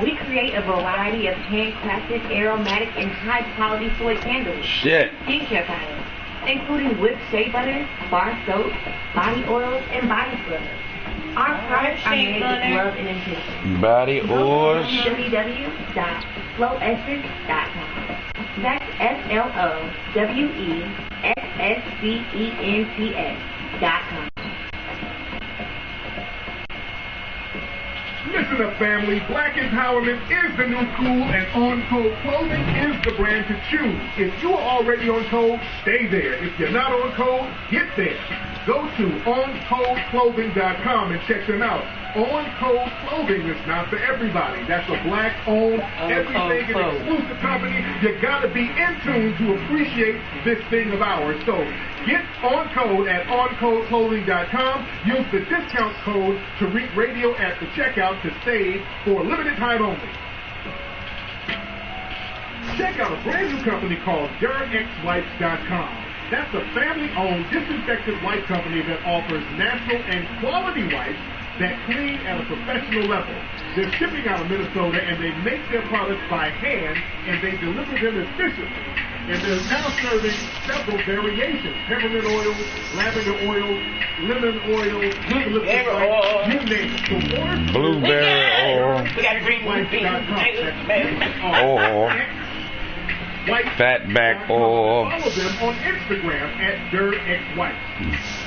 We create a variety of handcrafted, aromatic, and high-quality soy candles, skincare products, including whipped shea butter, bar soap, body oils, and body scrubs. Our products are made with love and intention. Body oils. www.flowessence.com. That's FLOWESSENCENTS.com. Listen up, family. Black empowerment is the new cool, and On Code Clothing is the brand to choose. If you are already on code, stay there. If you're not on code, get there. Go to OnCodeClothing.com and check them out. On Code Clothing is not for everybody. That's a black-owned, everything an exclusive company. You gotta be in tune to appreciate this thing of ours. So get on code at OnCodeClothing.com. Use the discount code Tariq Radio at the checkout to save for a limited time only. Check out a brand new company called DermXWipes.com. That's a family-owned, disinfected wipe company that offers natural and quality wipes that clean at a professional level. They're shipping out of Minnesota, and they make their products by hand, and they deliver them efficiently. And they're now serving several variations: peppermint oil, lavender oil, lemon oil, eucalyptus oil, you name it. So order blueberry oil. We got a green one. Oil. Fatback oil. Follow them on Instagram at DurXWipes.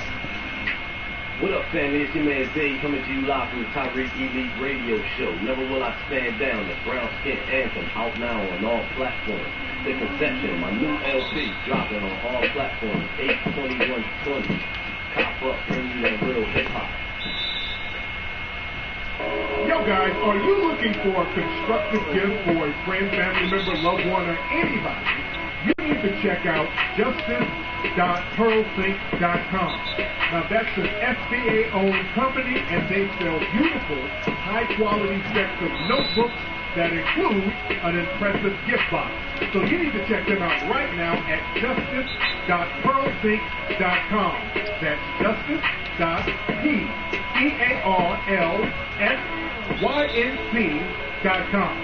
What up, family? It's your man Dave coming to you live from the Tyreek Elite Radio Show. Never Will I Stand Down, the Brown Skin Anthem, out now on all platforms. The Conception, my new LP, dropping on all platforms, 8/21/20. Cop up, bring you that real hip-hop. Yo guys, are you looking for a constructive gift for a friend, family member, loved one, or anybody? You need to check out justice.pearlthink.com. Now that's an SBA-owned company, and they sell beautiful, high-quality sets of notebooks that include an impressive gift box. So you need to check them out right now at justice.pearlthink.com. That's justice.pearlsync.com.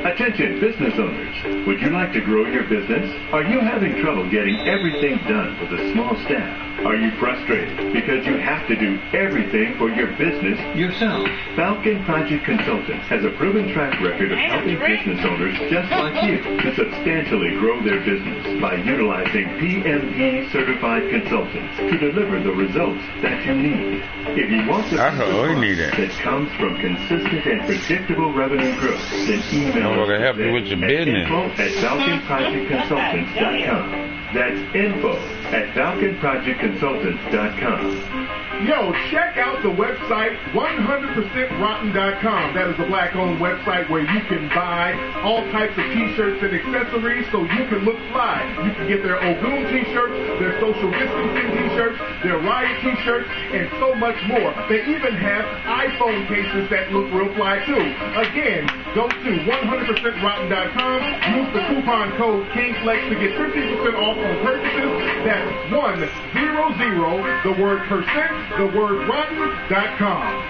Attention business owners, would you like to grow your business? Are you having trouble getting everything done with a small staff? Are you frustrated because you have to do everything for your business yourself? Falcon Project Consultants has a proven track record of helping business owners just like you to substantially grow their business by utilizing PMP certified consultants to deliver the results that you need. If you want the that comes from consistent and predictable revenue growth, then email I'm gonna help you with your business. info@falconprojectconsultants.com. That's info@falconprojectconsultants.com. Yo, check out the website 100percentrotten.com. That is a black-owned website where you can buy all types of t-shirts and accessories so you can look fly. You can get their Ogun t-shirts, their social distancing t-shirts, their riot t-shirts, and so much more. They even have iPhone cases that look real fly too. Again, go to 100percentrotten.com. Use the coupon code KingFlex to get 50% off on purchases. That's 100, the word percent, the word rotten.com.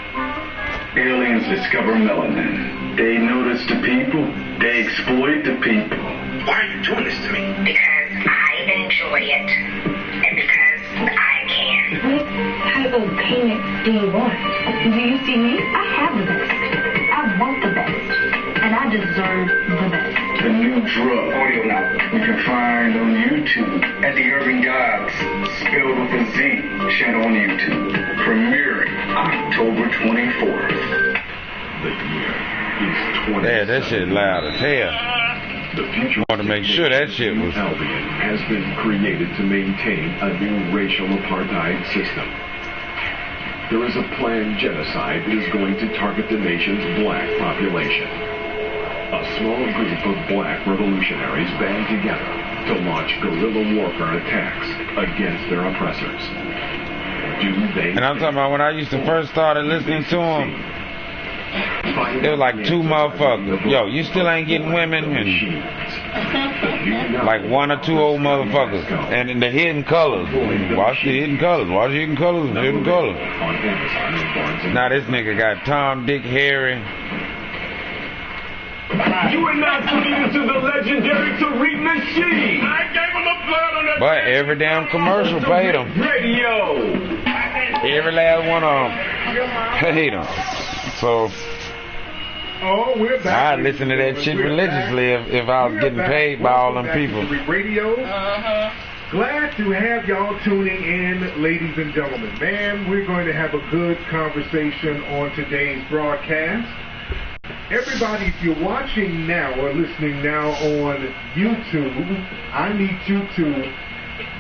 Aliens discover melanin. They notice the people. They exploit the people. Why are you doing this to me? Because I enjoy it. And because I can. What type of payment do you want? Do you see me? I have the best. I want the best. And I deserve the best. The new drug audio novel you can find on YouTube at the Urban Gods, spelled with a Z, channel on YouTube. Premiering October 24th. The year is 20. Yeah, that shit loud as hell. The future I want to make sure that shit was. Albion has been created to maintain a new racial apartheid system. There is a planned genocide that is going to target the nation's black population. A small group of black revolutionaries band together to launch guerrilla warfare attacks against their oppressors. Do they? And I'm talking about when I used to first started listening to them, it was like two motherfuckers. Yo, you still ain't getting women? And like one or two old motherfuckers. And in the hidden colors. Watch the hidden colors. Watch the hidden colors. Hidden colors. Now this nigga got Tom, Dick, Harry. You are not tuning into the legendary Tariq Nasheed. I gave him the blood on that. But every damn commercial paid them. Radio. Every last one of them paid them. So we're back. I'd listen to that shit religiously if I was getting paid by all them people. Radio. Glad to have y'all tuning in, ladies and gentlemen. Man, we're going to have a good conversation on today's broadcast. Everybody, if you're watching now or listening now on YouTube, I need you to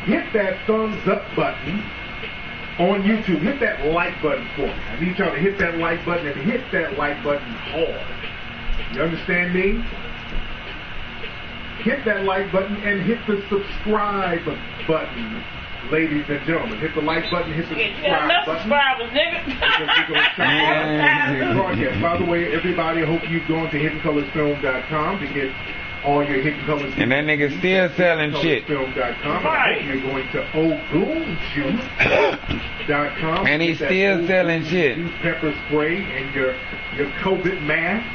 hit that thumbs up button on YouTube. Hit that like button for me. I need y'all to hit that like button and hit that like button hard. You understand me? Hit that like button and hit the subscribe button, ladies and gentlemen. Hit the like button, hit the subscribe button. Subscribers, nigga. Broadcast. By the way, everybody, I hope you've gone to hiddencolorfilm.com to get all your hidden colors. And that nigga still selling shit. Film.com. Right. You're going to ogoonjuice.com. And he's still selling shit. Pepper spray and your COVID mask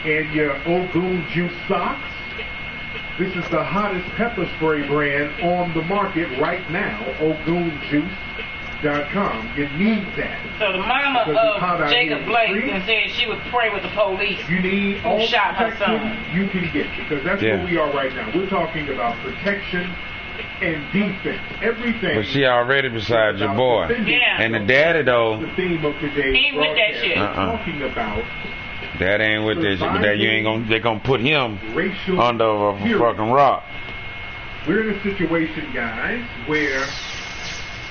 and your Ogoon Juice socks. This is the hottest pepper spray brand on the market right now. Ogoonjuice.com. You need that. So the mama of Jacob Blake said she would pray with the police. You need all shot her son. You can get, because that's where we are right now. We're talking about protection and defense. Everything. But she already beside your boy. Yeah. And the daddy though. The theme of today's ain't with that shit. Talking about. That ain't with that shit. But that you ain't gonna. They gonna put him under a fucking rock. We're in a situation, guys, where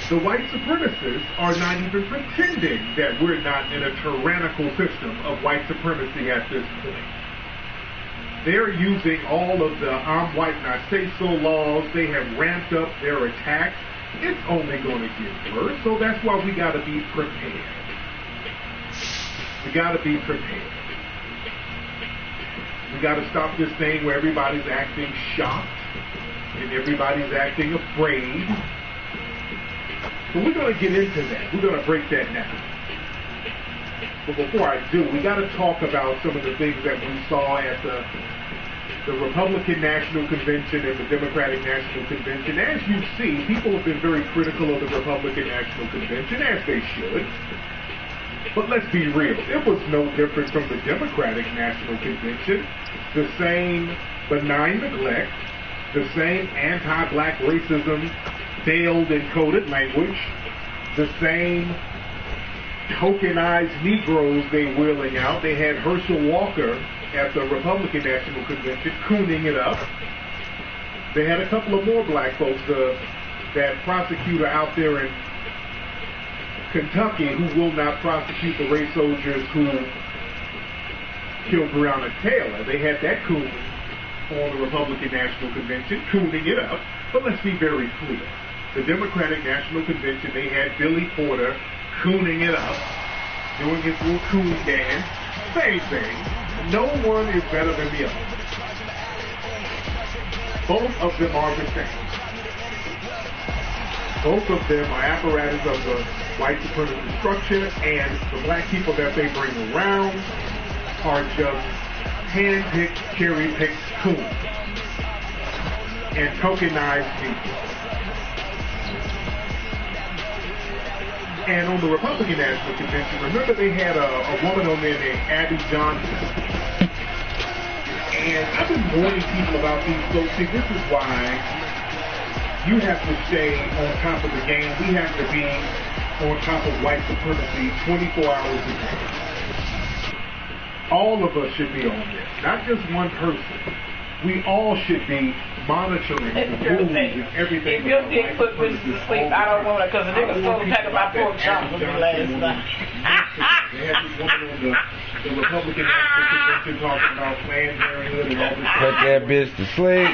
the white supremacists are not even pretending that we're not in a tyrannical system of white supremacy at this point. They're using all of the I'm white and I say so laws. They have ramped up their attacks. It's only going to get worse, so that's why we got to be prepared. We got to be prepared. We got to stop this thing where everybody's acting shocked and everybody's acting afraid. But we're going to get into that. We're going to break that down. But before I do, we got to talk about some of the things that we saw at the Republican National Convention and the Democratic National Convention. As you see, people have been very critical of the Republican National Convention, as they should. But let's be real. It was no different from the Democratic National Convention. The same benign neglect, the same anti-black racism, veiled and coded language, the same tokenized Negroes they wheeling out. They had Herschel Walker at the Republican National Convention cooning it up. They had a couple of more black folks, that prosecutor out there in Kentucky who will not prosecute the race soldiers who killed Breonna Taylor. They had that coon on the Republican National Convention, cooning it up. But let's be very clear. The Democratic National Convention, they had Billy Porter cooning it up, doing his little coon dance. Same thing. No one is better than the other. Both of them are the same. Both of them are apparatus of the white supremacist structure, and the black people that they bring around are just hand-picked, cherry-picked coons and tokenized people. And on the Republican National Convention, remember they had a woman on there named Abby Johnson. And I've been warning people about these folks. See, this is why you have to stay on top of the game. We have to be on top of white supremacy 24 hours a day. All of us should be on this, not just one person. We all should be monitoring the moves and everything. If your dick put me to sleep, I don't want it because the nigga stole a pack of my pork chops with me last night. They had this woman on the Republican National Convention talking about Planned Parenthood and all this. Put that bitch to sleep.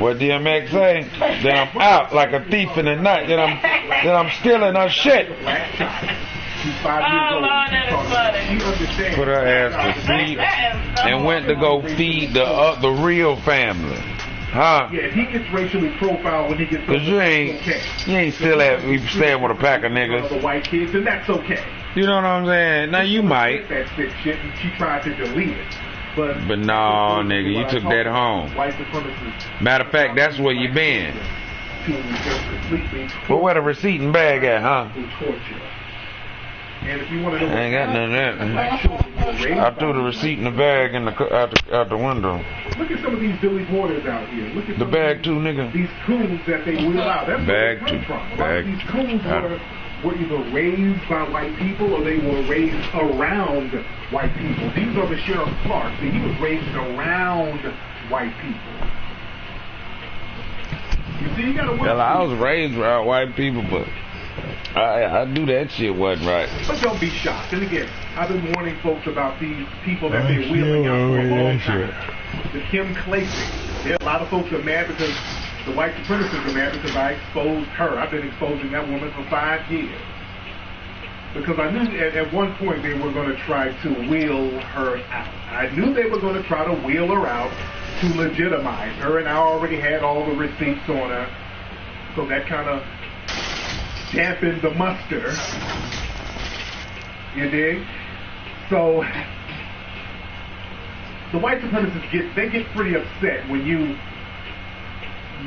What DMX say? Then I'm out like a thief in the night. Then I'm stealing her shit. She's 5 years old. She put her ass to sleep and went to go feed the real family. Huh? Yeah, he gets racially profiled when he gets. Cause you ain't still staying with a pack of niggas. The white kids, and that's okay. You know what I'm saying? Now you might. That sick shit, and she tried to delete it. But no, nigga, you took that home. White supremacists. Matter of fact, that's where you been. But where the receipt and bag at, huh? And if you want to know, I ain't got none of that. I threw the receipt in the bag out the window. Look at some of these Billy Porters out here. Look at the bag too, nigga. These coons that they wheel out. That's bag where they come from. Bag these coons were either raised by white people or they were raised around white people. These are the Sheriff Clark. See, he was raised around white people. You see, you gotta work. Well, I was raised around white people, but I knew that shit wasn't right. But don't be shocked. And again, I've been warning folks about these people that they're wheeling out for a long time. The Kim Clay thing. There are a lot of folks are mad because the white supremacists are mad because I exposed her. I've been exposing that woman for 5 years. Because I knew at one point they were going to try to wheel her out. I knew they were going to try to wheel her out to legitimize her, and I already had all the receipts on her. So that kind of dampened the muster. You dig? So the white supremacists get pretty upset when you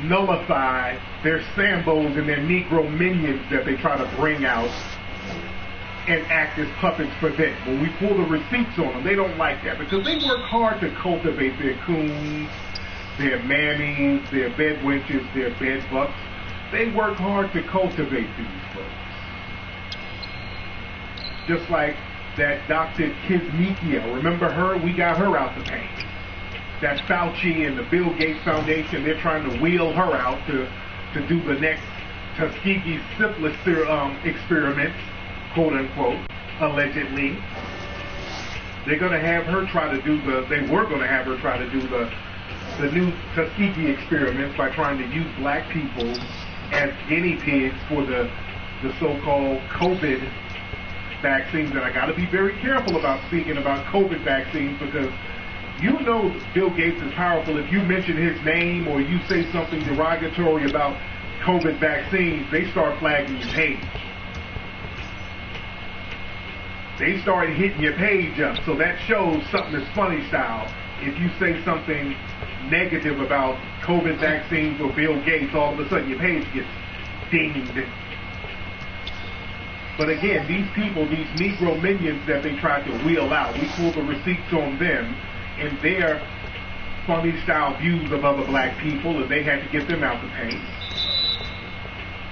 nullify their Sambos and their Negro minions that they try to bring out and act as puppets for them. When we pull the receipts on them, they don't like that because they work hard to cultivate their coons, their mammies, their bedwenches, their bedbugs. They work hard to cultivate these folks. Just like that Dr. Kizmikia, remember her? We got her out the paint. That Fauci and the Bill Gates Foundation, they're trying to wheel her out to do the next Tuskegee syphilis experiment, quote unquote, allegedly. They're going to have her try to do they were going to have her try to do the new Tuskegee experiments by trying to use black people as guinea pigs for the so-called COVID vaccines. And I got to be very careful about speaking about COVID vaccines because you know Bill Gates is powerful. If you mention his name or you say something derogatory about COVID vaccines, they start flagging your page. They start hitting your page up. So that shows something is funny style. If you say something negative about COVID vaccines or Bill Gates, all of a sudden your page gets dinged. But again, these people, these Negro minions that they tried to wheel out, we pulled the receipts on them and their funny style views of other black people, and they had to get them out the paint.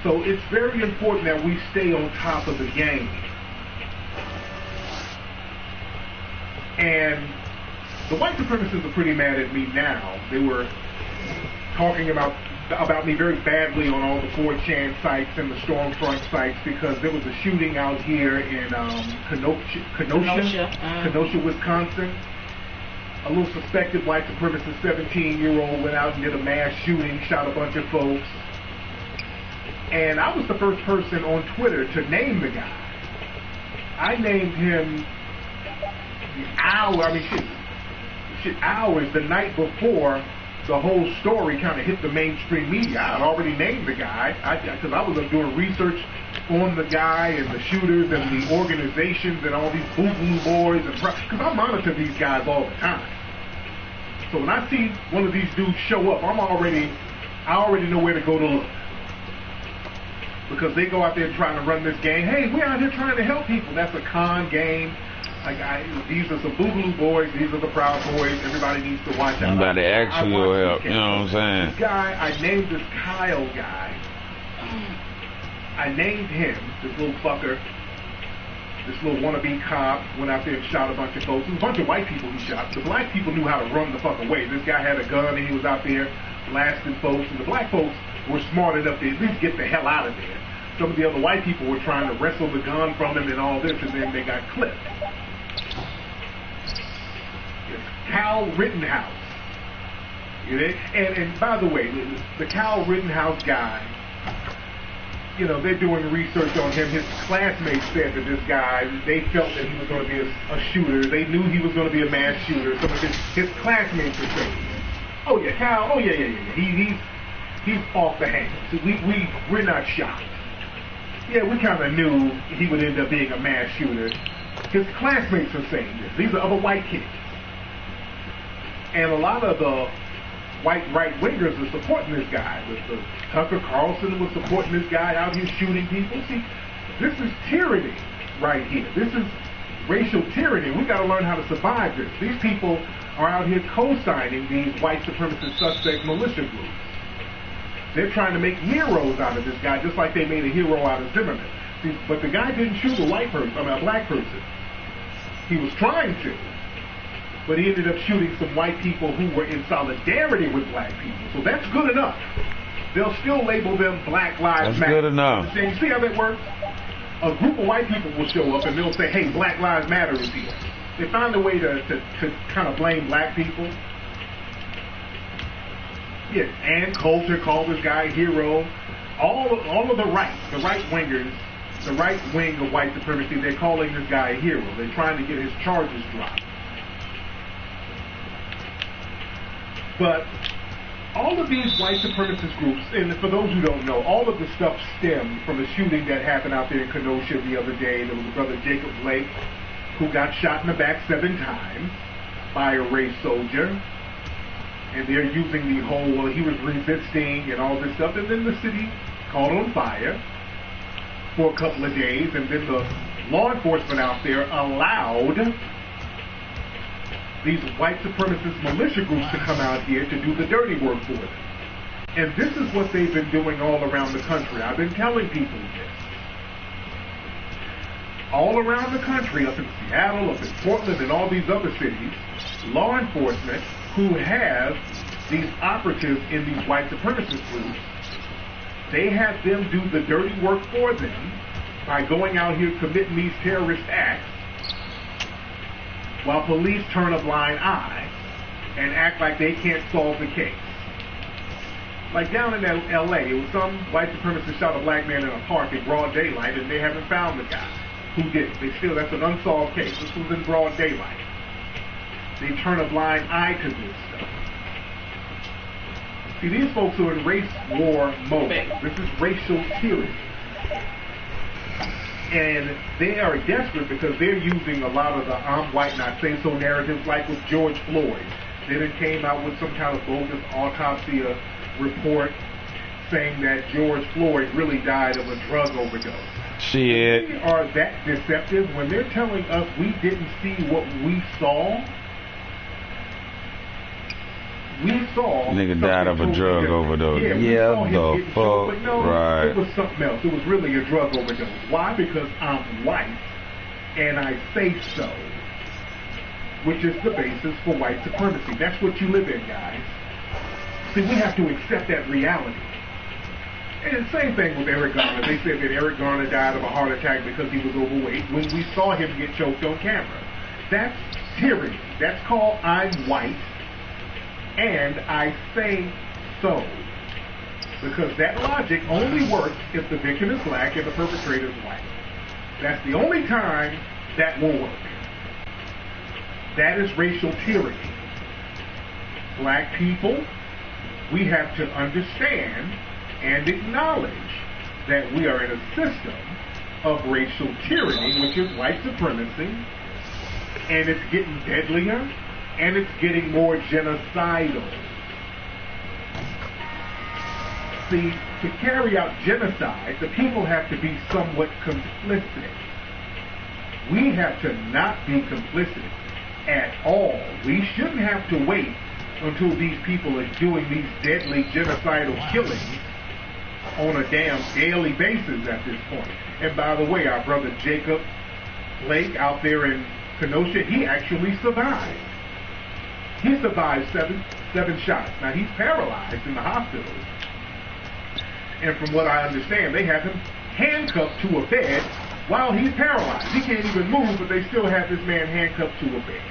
So it's very important that we stay on top of the game. And the white supremacists are pretty mad at me now. They were talking about me very badly on all the 4chan sites and the Stormfront sites because there was a shooting out here in Kenosha, Wisconsin. A little suspected white supremacist 17-year-old went out and did a mass shooting, shot a bunch of folks. And I was the first person on Twitter to name the guy. I named him hours the night before the whole story kind of hit the mainstream media. I had already named the guy because I was doing research on the guy and the shooters and the organizations and all these boo-boo boys and because I monitor these guys all the time. So when I see one of these dudes show up, I already know where to go to look. Because they go out there trying to run this game. Hey, we're out here trying to help people. That's a con game. These are some boogaloo boys. These are the Proud Boys. Everybody needs to watch out. Somebody ask for your help. You know what I'm saying? This guy, I named this Kyle guy. I named him, this little fucker, this little wannabe cop, went out there and shot a bunch of folks. It was a bunch of white people he shot. The black people knew how to run the fuck away. This guy had a gun and he was out there blasting folks. And the black folks were smart enough to at least get the hell out of there. Some of the other white people were trying to wrestle the gun from him and all this, and then they got clipped. It's Kyle Rittenhouse. You know? And by the way, the Kyle Rittenhouse guy, you know, they're doing research on him. His classmates said that this guy, they felt that he was going to be a shooter. They knew he was going to be a mass shooter. Some of his classmates are saying, oh yeah, Kyle, oh yeah. He's off the handle. We're not shocked. Yeah, we kind of knew he would end up being a mass shooter. His classmates are saying this. These are other white kids. And a lot of the white right-wingers are supporting this guy. Tucker Carlson was supporting this guy out here shooting people. See, this is tyranny right here. This is racial tyranny. We got to learn how to survive this. These people are out here co-signing these white supremacist suspect militia groups. They're trying to make heroes out of this guy, just like they made a hero out of Zimmerman. See, but the guy didn't shoot a black person. He was trying to, but he ended up shooting some white people who were in solidarity with black people. So that's good enough. They'll still label them Black Lives Matter. That's good enough. You see how that works? A group of white people will show up and they'll say, hey, Black Lives Matter is here. They find a way to kind of blame black people. Yeah, Ann Coulter called this guy a hero. All of the right wingers the right wing of white supremacy, they're calling this guy a hero. They're trying to get his charges dropped. But all of these white supremacist groups, and for those who don't know, all of the stuff stemmed from the shooting that happened out there in Kenosha the other day. There was a brother, Jacob Blake, who got shot in the back 7 times by a race soldier. And they're using the whole, well, he was resisting and all this stuff. And then the city caught on fire for a couple of days. And then the law enforcement out there allowed these white supremacist militia groups to come out here to do the dirty work for them. And this is what they've been doing all around the country. I've been telling people this. All around the country, up in Seattle, up in Portland, and all these other cities, law enforcement who have these operatives in these white supremacist groups, they have them do the dirty work for them by going out here committing these terrorist acts, while police turn a blind eye and act like they can't solve the case. Like down in L.A., it was some white supremacist shot a black man in a park in broad daylight, and they haven't found the guy who did it. That's an unsolved case. This was in broad daylight. They turn a blind eye to this stuff. See, these folks are in race war mode. This is racial tyranny. And they are desperate because they're using a lot of the I'm white, not say so narratives, like with George Floyd. They then came out with some kind of bogus autopsy report saying that George Floyd really died of a drug overdose. Shit. They are that deceptive when they're telling us we didn't see what we saw. We saw nigga died of a drug overdose. Yeah, the fuck, but no, right. It was something else. It was really a drug overdose. Why? Because I'm white and I say so, which is the basis for white supremacy. That's what you live in, guys. See, we have to accept that reality. And the same thing with Eric Garner. They said that Eric Garner died of a heart attack because he was overweight when we saw him get choked on camera. That's tyranny. That's called I'm white and I say so. Because that logic only works if the victim is black and the perpetrator is white. That's the only time that will work. That is racial tyranny. Black people, we have to understand and acknowledge that we are in a system of racial tyranny, which is white supremacy, and it's getting deadlier, and it's getting more genocidal. See, to carry out genocide, the people have to be somewhat complicit. We have to not be complicit at all. We shouldn't have to wait until these people are doing these deadly genocidal killings on a damn daily basis at this point. And by the way, our brother Jacob Blake out there in Kenosha, he actually survived. He survived seven shots. Now, he's paralyzed in the hospital. And from what I understand, they have him handcuffed to a bed while he's paralyzed. He can't even move, but they still have this man handcuffed to a bed.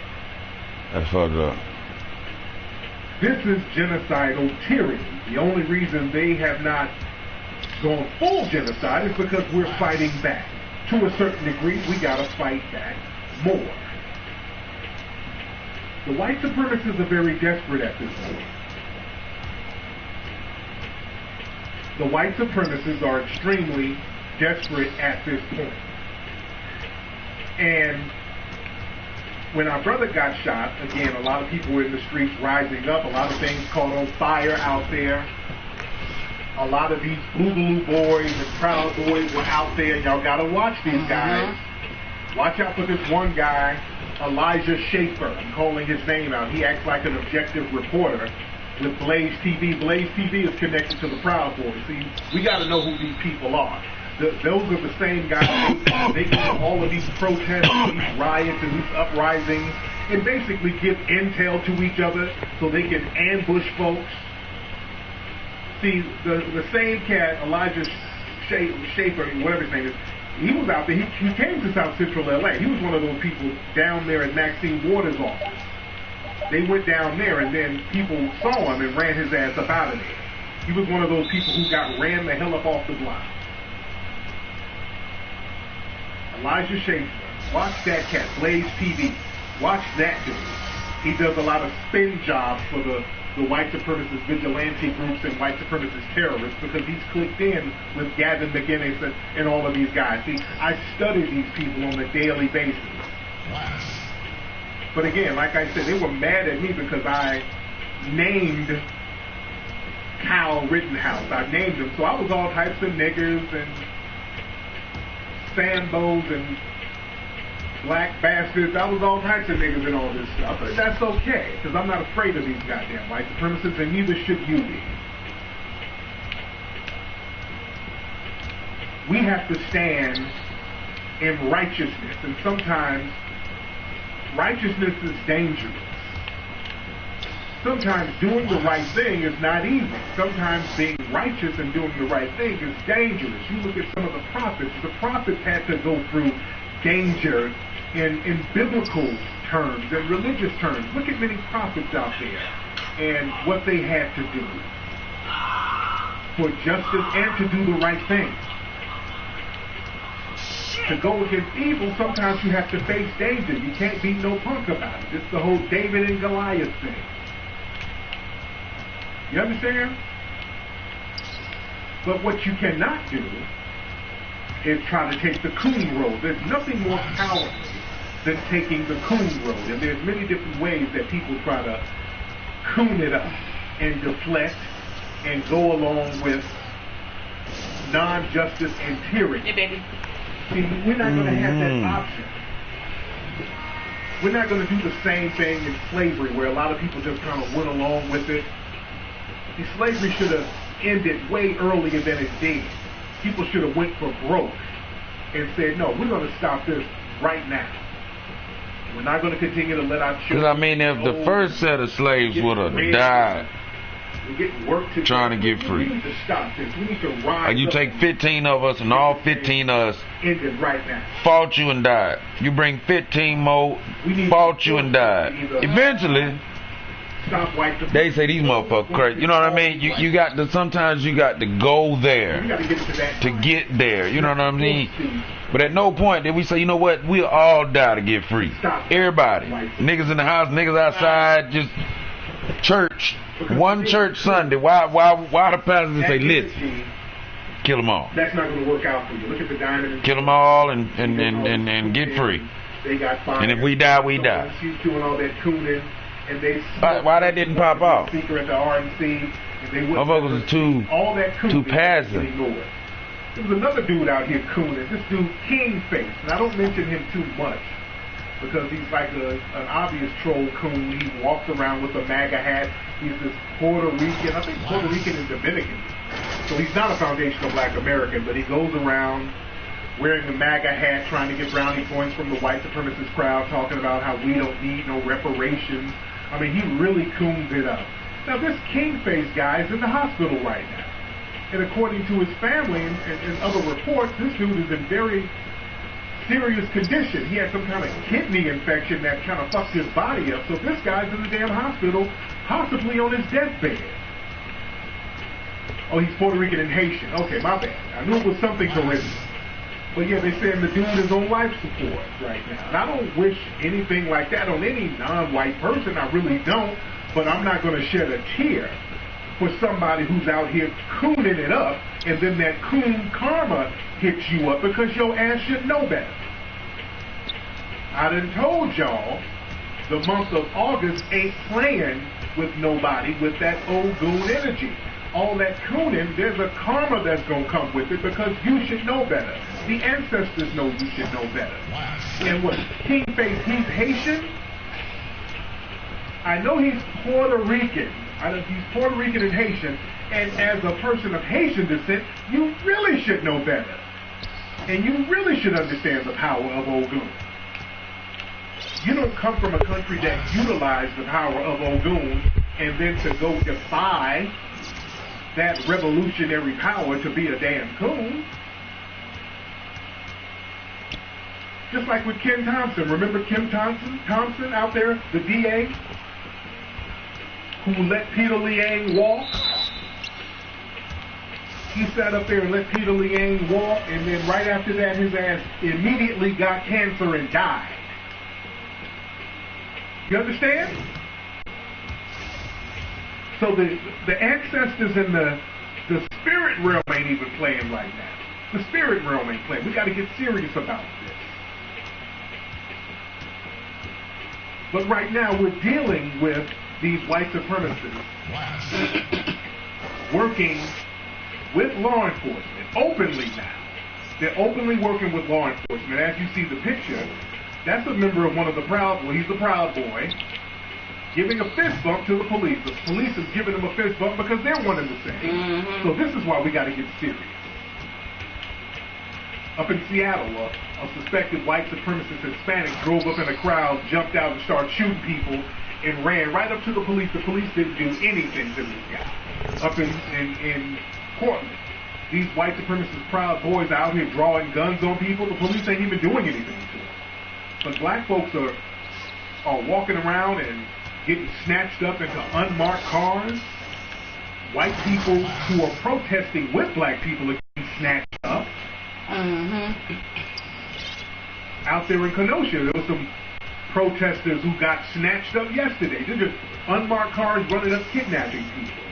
That's fucked up. This is genocidal tyranny. The only reason they have not gone full genocide is because we're fighting back. To a certain degree, we gotta fight back more. The white supremacists are very desperate at this point. The white supremacists are extremely desperate at this point. And when our brother got shot, again, a lot of people were in the streets rising up. A lot of things caught on fire out there. A lot of these Boogaloo boys and Proud Boys were out there. Y'all gotta watch these guys. Watch out for this one guy, Elijah Schaefer. I'm calling his name out. He acts like an objective reporter with Blaze TV. Blaze TV is connected to the Proud Boys. See, we gotta know who these people are. Those are the same guys. They go to all of these protests, these riots, and these uprisings, and basically give intel to each other so they can ambush folks. See, the same cat, Elijah Schaefer, whatever his name is, he was out there. He came to South Central LA. He was one of those people down there at Maxine Waters' office. They went down there, and then people saw him and ran his ass up out of there. He was one of those people who got ran the hell up off the block. Elijah Schaefer. Watch that cat. Blaze TV. Watch that dude. He does a lot of spin jobs for the white supremacist vigilante groups and white supremacist terrorists because he's clicked in with Gavin McInnes and all of these guys. See, I study these people on a daily basis. But again, like I said, they were mad at me because I named Kyle Rittenhouse. I named him. So I was all types of niggers and Sambos and black bastards. I was all types of niggas and all this stuff. But that's okay, because I'm not afraid of these goddamn white supremacists, and neither should you be. We have to stand in righteousness, and sometimes righteousness is dangerous. Sometimes doing the right thing is not easy. Sometimes being righteous and doing the right thing is dangerous. You look at some of the prophets. The prophets had to go through danger in biblical terms and religious terms. Look at many prophets out there and what they had to do for justice and to do the right thing. To go against evil, sometimes you have to face danger. You can't be no punk about it. It's the whole David and Goliath thing. You understand? But what you cannot do is try to take the coon road. There's nothing more cowardly than taking the coon road. And there's many different ways that people try to coon it up and deflect and go along with non-justice and tyranny. Hey, baby. See, we're not going to have that option. We're not going to do the same thing in slavery where a lot of people just kind of went along with it. See, slavery should have ended way earlier than it did. People should have went for broke and said, no, we're going to stop this right now. We're not going to continue to let our children... Because, I mean, if the first set of slaves would have died trying to get free, we need to stop this. We need to rise or you up take 15 of us and all 15 of us ended right now. fought you and died. You bring 15 more, fought you and died. Eventually... They say these motherfuckers crazy. You know what I mean? You got to, sometimes you got to go there to get there. You know what I mean? But at no point did we say, you know what, we'll all die to get free. Everybody. Niggas in the house, niggas outside, just church. One church Sunday. Why the pastor say, listen, kill them all. That's not going to work out for you. Look at the diamond. Kill them all and get free. They got fired. And if we die, we die. She's doing all that cooning. And they why that didn't pop off? Speaker at the RNC, and they motherfuckers are all that too passive. There was another dude out here cooning. This dude, King Face, and I don't mention him too much because he's like an obvious troll coon. He walks around with a MAGA hat. He's this Puerto Rican, I think Puerto Rican and Dominican. So he's not a foundational black American, but he goes around wearing the MAGA hat, trying to get brownie points from the white supremacist crowd, talking about how we don't need no reparations. I mean, he really coons it up. Now, this King Face guy is in the hospital right now. And according to his family and other reports, this dude is in very serious condition. He had some kind of kidney infection that kind of fucked his body up. So this guy's in the damn hospital, possibly on his deathbed. Oh, he's Puerto Rican and Haitian. Okay, my bad. I knew it was something horrific. But yeah, they're saying the dude is on life support right now. And I don't wish anything like that on any non-white person. I really don't. But I'm not going to shed a tear for somebody who's out here cooning it up, and then that coon karma hits you up because your ass should know better. I done told y'all the month of August ain't playing with nobody with that old goon energy. All that cooning, there's a karma that's going to come with it because you should know better. The ancestors know you should know better. And what, King Face, he's Haitian? I know he's Puerto Rican. He's Puerto Rican and Haitian. And as a person of Haitian descent, you really should know better. And you really should understand the power of Ogun. You don't come from a country that utilized the power of Ogun and then to go defy that revolutionary power to be a damn coon. Just like with Ken Thompson. Remember Ken Thompson out there, the DA, who let Peter Liang walk? He sat up there and let Peter Liang walk, and then right after that, his ass immediately got cancer and died. You understand? So the ancestors in the spirit realm ain't even playing right now. The spirit realm ain't playing. We got to get serious about this. But right now, we're dealing with these white supremacists working with law enforcement openly now. They're openly working with law enforcement. As you see the picture, that's a member of one of the Proud Boys. He's the Proud Boy, giving a fist bump to the police. The police is giving him a fist bump because they're one and the same. So this is why we got to get serious. Up in Seattle, a suspected white supremacist Hispanic drove up in a crowd, jumped out and started shooting people, and ran right up to the police. The police didn't do anything to this guy. Up in Portland, these white supremacist Proud Boys are out here drawing guns on people. The police ain't even doing anything to them. But black folks are walking around and getting snatched up into unmarked cars. White people who are protesting with black people are getting snatched up. Out there in Kenosha, there were some protesters who got snatched up yesterday. They're just unmarked cars running up kidnapping people.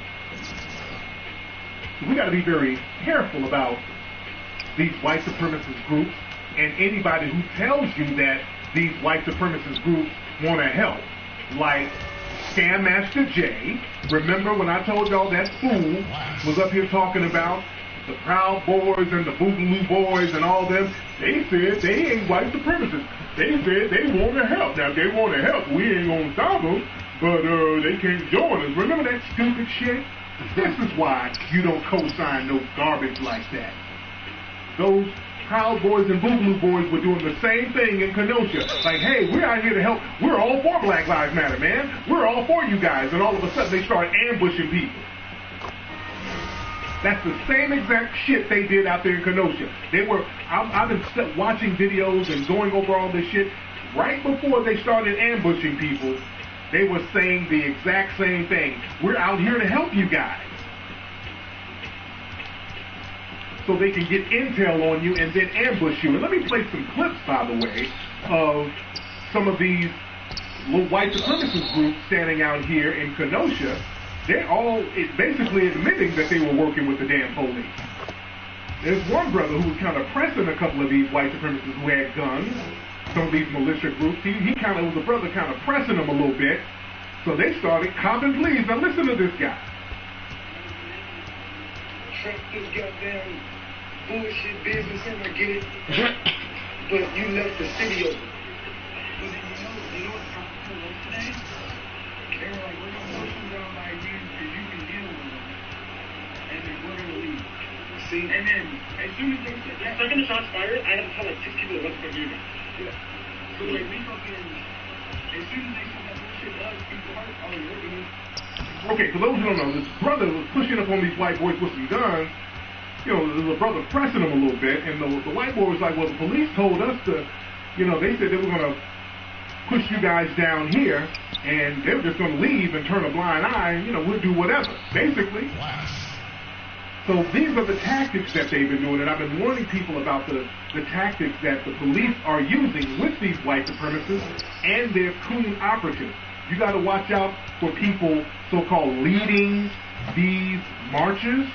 So we got to be very careful about these white supremacist groups and anybody who tells you that these white supremacist groups want to help. Like Scam Master Jay. Remember when I told y'all that fool was up here talking about the Proud Boys and the Boogaloo Boys and all them? They said they ain't white supremacists. They said they want to help. Now, if they want to help, we ain't going to stop them, but they can't join us. Remember that stupid shit? This is why you don't co-sign no garbage like that. Those Proud Boys and Boogaloo Boys were doing the same thing in Kenosha. Like, hey, we're out here to help. We're all for Black Lives Matter, man. We're all for you guys. And all of a sudden, they started ambushing people. That's the same exact shit they did out there in Kenosha. I've been watching videos and going over all this shit. Right before they started ambushing people, they were saying the exact same thing. We're out here to help you guys. So they can get intel on you and then ambush you. And let me play some clips, by the way, of some of these little white supremacist groups standing out here in Kenosha. They're all basically admitting that they were working with the damn police. There's one brother who was kind of pressing a couple of these white supremacists who had guns, some of these militia groups. He kind of was a brother kind of pressing them a little bit. So they started copping pleas. Now listen to this guy. Trump this goddamn bullshit business in, I get it. But you left the city open. But then you know what Trump told us today? They were like, we're gonna push them down by you because you can deal with them. And then we're gonna leave. See? And then as soon as they said that, second the shots fired, I had to tell like 6 people to what the fuck you got. Yeah. So like we fucking, as soon as they said that bullshit does, people hurt, oh, you're good. Okay, for those who don't know, this brother was pushing up on these white boys with some guns. You know, the brother pressing them a little bit, and the white boy was like, well, the police told us to, you know, they said they were going to push you guys down here, and they were just going to leave and turn a blind eye, and, you know, we'll do whatever, basically. So these are the tactics that they've been doing, and I've been warning people about the tactics that the police are using with these white supremacists and their coon operatives. You got to watch out for people so-called leading these marches.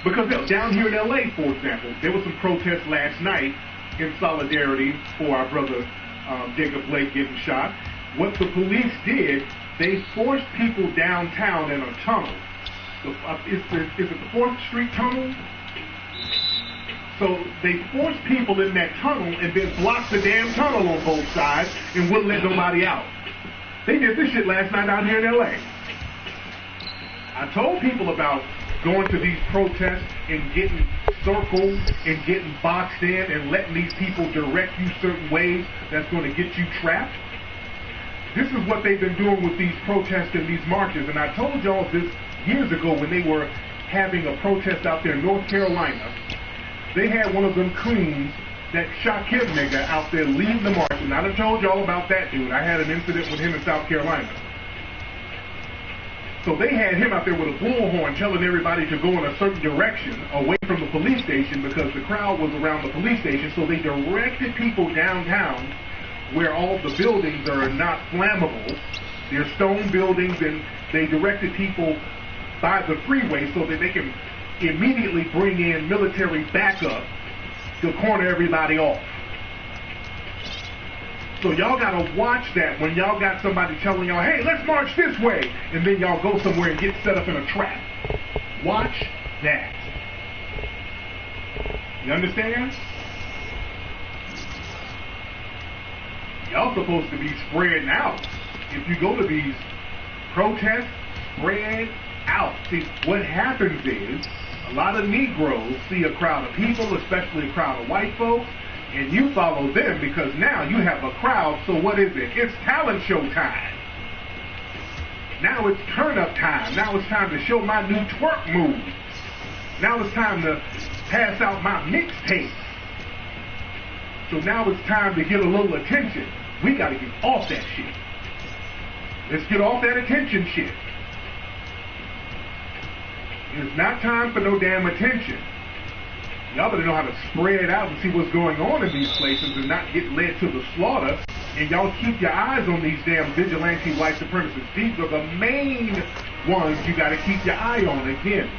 Because down here in L.A., for example, there was some protests last night in solidarity for our brother Jacob Blake getting shot. What the police did, they forced people downtown in a tunnel. Is it the 4th Street tunnel? So they forced people in that tunnel and then blocked the damn tunnel on both sides and wouldn't let nobody out. They did this shit last night out here in L.A. I told people about going to these protests and getting circled and getting boxed in and letting these people direct you certain ways that's going to get you trapped. This is what they've been doing with these protests and these marches. And I told y'all this years ago when they were having a protest out there in North Carolina. They had one of them coons that shot Kim nigga out there leading the march. And I done told y'all about that dude. I had an incident with him in South Carolina. So they had him out there with a bullhorn telling everybody to go in a certain direction away from the police station because the crowd was around the police station. So they directed people downtown where all the buildings are not flammable. They're stone buildings, and they directed people by the freeway so that they can immediately bring in military backup to corner everybody off. So y'all gotta watch that when y'all got somebody telling y'all, hey, let's march this way, and then y'all go somewhere and get set up in a trap. Watch that. You understand? Y'all supposed to be spreading out. If you go to these protests, spread out. See, what happens is a lot of Negroes see a crowd of people, especially a crowd of white folks, and you follow them because now you have a crowd. So what is it? It's talent show time. Now it's turn up time. Now it's time to show my new twerk moves. Now it's time to pass out my mixtape. So now it's time to get a little attention. We got to get off that shit. Let's get off that attention shit. It's not time for no damn attention. Y'all better know how to spread out and see what's going on in these places and not get led to the slaughter. And y'all keep your eyes on these damn vigilante white supremacists. These are the main ones you got to keep your eye on. Again,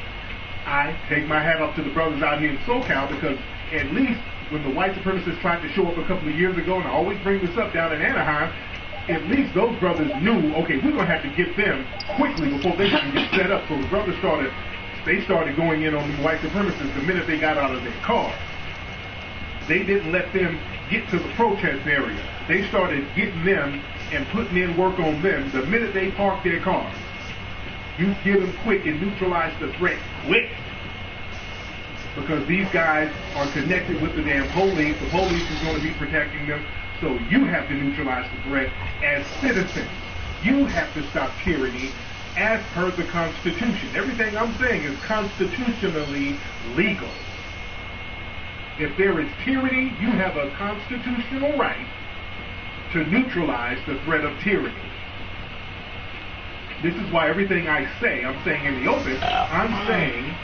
I take my hat off to the brothers out here in SoCal because at least when the white supremacists tried to show up a couple of years ago, and I always bring this up down in Anaheim, at least those brothers knew, okay, we're going to have to get them quickly before they can get set up. So the brothers started going in on the white supremacists the minute they got out of their car. They didn't let them get to the protest area. They started getting them and putting in work on them the minute they parked their cars. You get them quick and neutralize the threat quick. Because these guys are connected with the damn police. The police is going to be protecting them. So you have to neutralize the threat as citizens. You have to stop tyranny as per the Constitution. Everything I'm saying is constitutionally legal. If there is tyranny, you have a constitutional right to neutralize the threat of tyranny. This is why everything I say, I'm saying in the open, I'm saying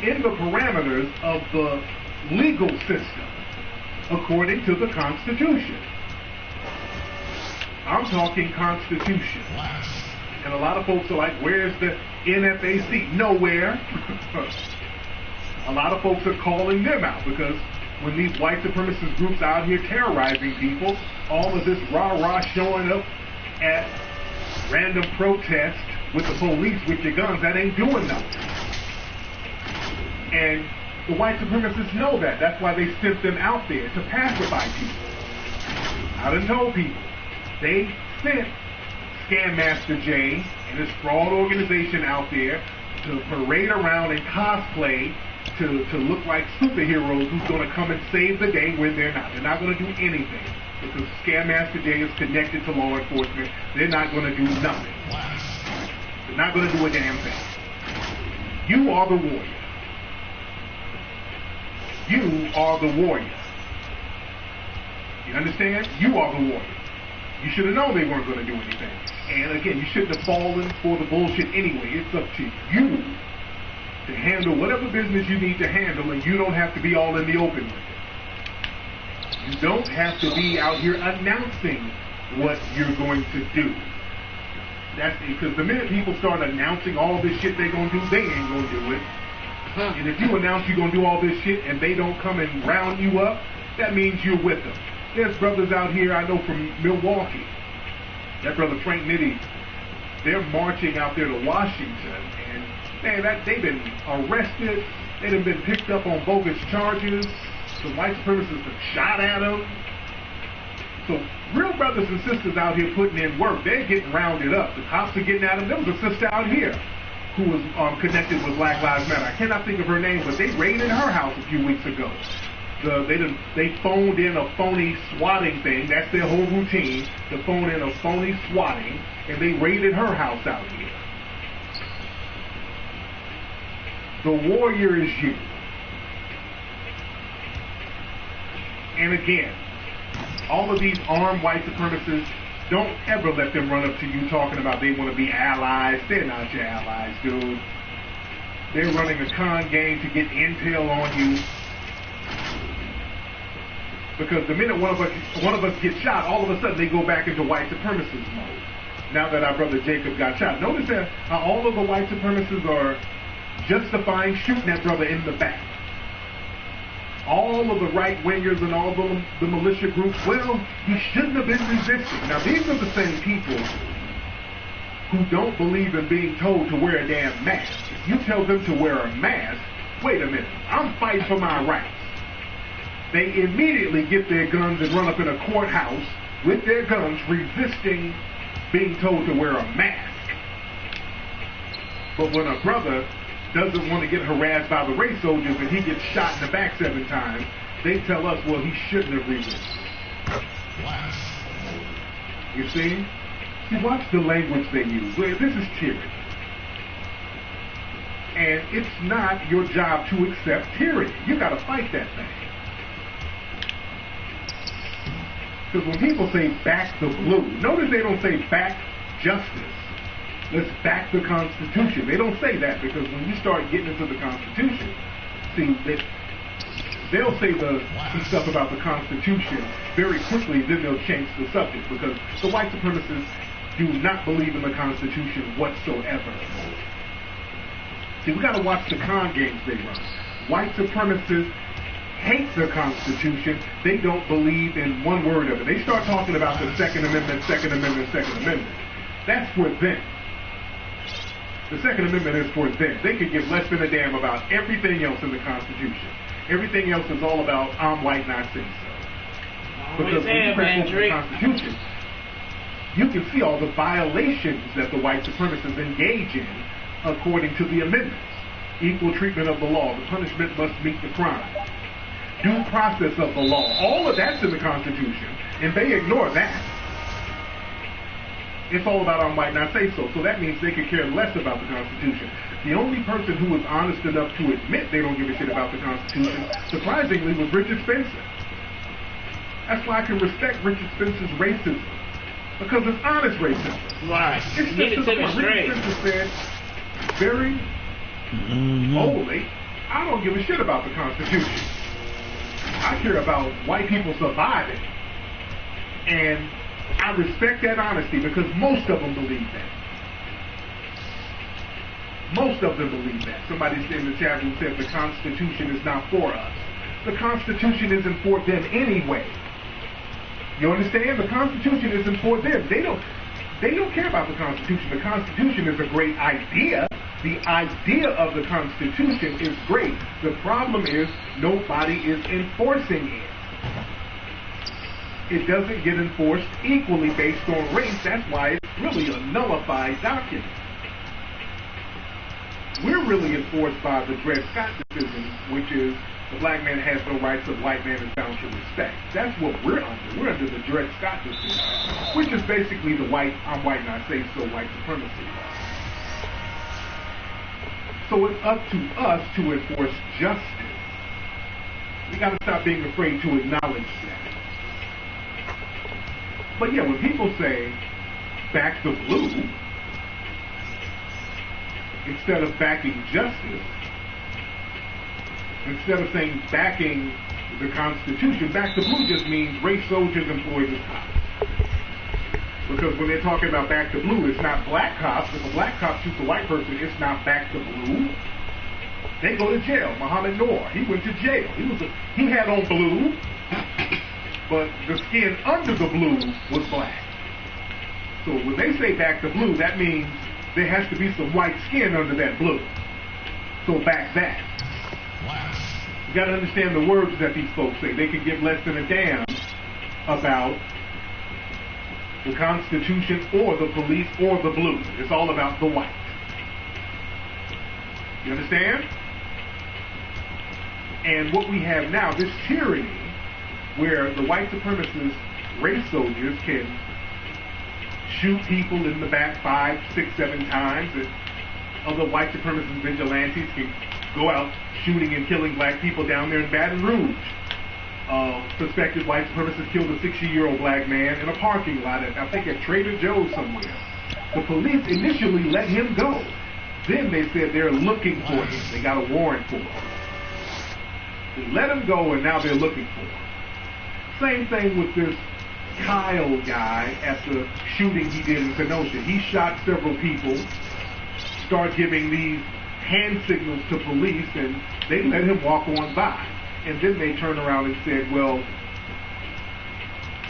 in the parameters of the legal system, according to the Constitution. I'm talking Constitution. And a lot of folks are like, where's the NFAC? Nowhere. A lot of folks are calling them out because when these white supremacist groups out here terrorizing people, all of this rah-rah showing up at random protests with the police with your guns, that ain't doing nothing. And the white supremacists know that. That's why they sent them out there to pacify people. I done told people. They sent Scam Master Jay and his fraud organization out there to parade around and cosplay to look like superheroes who's going to come and save the day when they're not. They're not going to do anything because Scam Master Jay is connected to law enforcement. They're not going to do nothing. They're not going to do a damn thing. You are the warrior. You are the warrior. You understand? You are the warrior. You should have known they weren't going to do anything. And again, you shouldn't have fallen for the bullshit anyway. It's up to you to handle whatever business you need to handle, and you don't have to be all in the open with it. You don't have to be out here announcing what you're going to do. That's because the minute people start announcing all this shit they're going to do, they ain't going to do it. And if you announce you're going to do all this shit and they don't come and round you up, that means you're with them. There's brothers out here I know from Milwaukee. That brother Frank Nitty, they're marching out there to Washington, and man, they've been arrested. They've been picked up on bogus charges. Some white supremacists have shot at them. So real brothers and sisters out here putting in work, they're getting rounded up. The cops are getting at them. There was a sister out here who was connected with Black Lives Matter. I cannot think of her name, but they raided her house a few weeks ago. They phoned in a phony swatting thing. That's their whole routine, to phone in a phony swatting, and they raided her house out here. The warrior is you. And again, all of these armed white supremacists, Don't ever let them run up to you talking about they want to be allies. They're not your allies, dude. They're running a con game to get intel on you. Because the minute one of us gets shot, all of a sudden they go back into white supremacist mode. Now that our brother Jacob got shot. Notice that all of the white supremacists are justifying shooting that brother in the back. All of the right-wingers and all the militia groups, well, he shouldn't have been resisting. Now, these are the same people who don't believe in being told to wear a damn mask. If you tell them to wear a mask, wait a minute, I'm fighting for my rights. They immediately get their guns and run up in a courthouse with their guns resisting being told to wear a mask. But when a brother doesn't want to get harassed by the race soldiers and he gets shot in the back 7 times, they tell us, well, he shouldn't have resisted. You see? See, watch the language they use. This is tyranny. And it's not your job to accept tyranny. You got to fight that thing. Because when people say back the blue, notice they don't say back justice. Let's back the Constitution. They don't say that because when you start getting into the Constitution, see, they'll say some stuff about the Constitution very quickly, then they'll change the subject because the white supremacists do not believe in the Constitution whatsoever. See, we got to watch the con games they run. White supremacists hate the Constitution. They don't believe in one word of it. They start talking about the Second Amendment, Second Amendment, Second Amendment. That's for them. The Second Amendment is for them. They could give less than a damn about everything else in the Constitution. Everything else is all about I'm white and I say so. Because when you read the Constitution, you can see all the violations that the white supremacists engage in according to the amendments. Equal treatment of the law. The punishment must meet the crime. Due process of the law. All of that's in the Constitution, and they ignore that. It's all about I'm white and I say so. So that means they could care less about the Constitution. The only person who was honest enough to admit they don't give a shit about the Constitution, surprisingly, was Richard Spencer. That's why I can respect Richard Spencer's racism. Because it's honest racism. Right. It's Get it just to me straight. Richard Spencer said very boldly, I don't give a shit about the Constitution. I care about white people surviving. And I respect that honesty because most of them believe that. Most of them believe that. Somebody in the chat room said the Constitution is not for us. The Constitution isn't for them anyway. You understand? The Constitution isn't for them. They don't care about the Constitution. The Constitution is a great idea. The idea of the Constitution is great. The problem is nobody is enforcing it. It doesn't get enforced equally based on race. That's why it's really a nullified document. We're really enforced by the Dred Scott decision, which is the black man has no rights, the white man is bound to respect. That's what we're under. We're under the Dred Scott decision, which is basically the white, I'm white and I say so, white supremacy. So it's up to us to enforce justice. We got to stop being afraid to acknowledge that. But yeah, when people say back the blue, instead of backing justice, instead of saying backing the Constitution, back the blue just means race soldiers employed as cops. Because when they're talking about back the blue, it's not black cops. If a black cop shoots a white person, it's not back the blue. They go to jail. Muhammad Noor, he went to jail. He had on blue, but the skin under the blue was black. So when they say back the blue, that means there has to be some white skin under that blue. So back that. You got to understand the words that these folks say. They could give less than a damn about the Constitution or the police or the blue. It's all about the white. You understand? And what we have now, this tyranny, where the white supremacist race soldiers can shoot people in the back 5, 6, 7 times, and other white supremacist vigilantes can go out shooting and killing black people down there in Baton Rouge. suspected white supremacist killed a 60-year-old black man in a parking lot at, I think, at Trader Joe's somewhere. The police initially let him go. Then they said they're looking for him. They got a warrant for him. They let him go, and now they're looking for him. Same thing with this Kyle guy at the shooting he did in Kenosha. He shot several people, start giving these hand signals to police, and they let him walk on by. And then they turned around and said, well,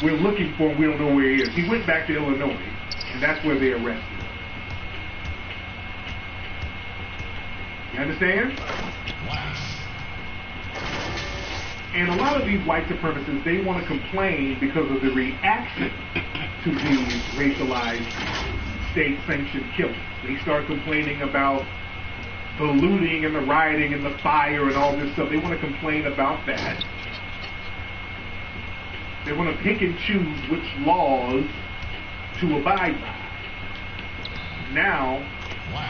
we're looking for him, we don't know where he is. He went back to Illinois, and that's where they arrested him. You understand? And a lot of these white supremacists, they want to complain because of the reaction to these racialized, state-sanctioned killings. They start complaining about the looting and the rioting and the fire and all this stuff. They want to complain about that. They want to pick and choose which laws to abide by. Now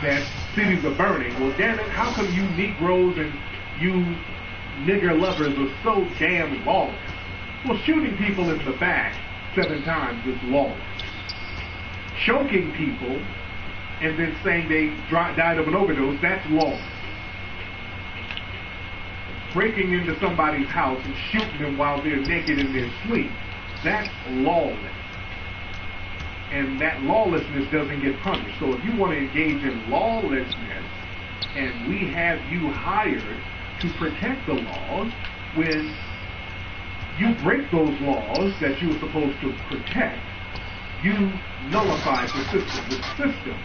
that cities are burning, well, damn it, how come you Negroes and you nigger lovers are so damn lawless? Well, shooting people in the back 7 times is lawless. Choking people and then saying they died of an overdose, that's lawless. Breaking into somebody's house and shooting them while they're naked in their sleep, that's lawless. And that lawlessness doesn't get punished. So if you want to engage in lawlessness, and we have you hired to protect the laws, when you break those laws that you were supposed to protect, you nullify the system. The system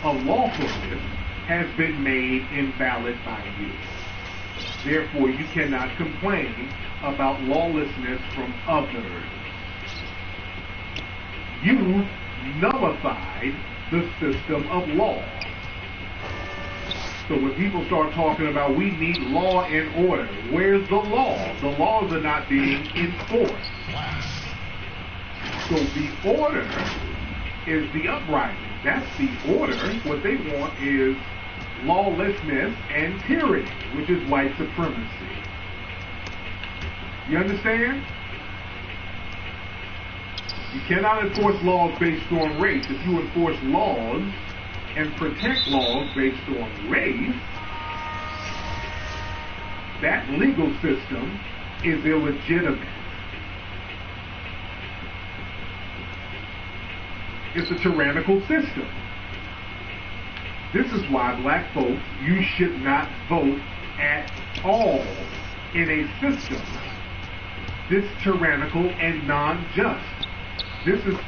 of lawfulness has been made invalid by you. Therefore, you cannot complain about lawlessness from others. You nullified the system of law. So when people start talking about we need law and order, where's the law? The laws are not being enforced. So the order is the uprising. That's the order. What they want is lawlessness and tyranny, which is white supremacy. You understand? You cannot enforce laws based on race. If you enforce laws and protect laws based on race, that legal system is illegitimate. It's a tyrannical system. This is why black folks, you should not vote at all in a system this tyrannical and non-just. This is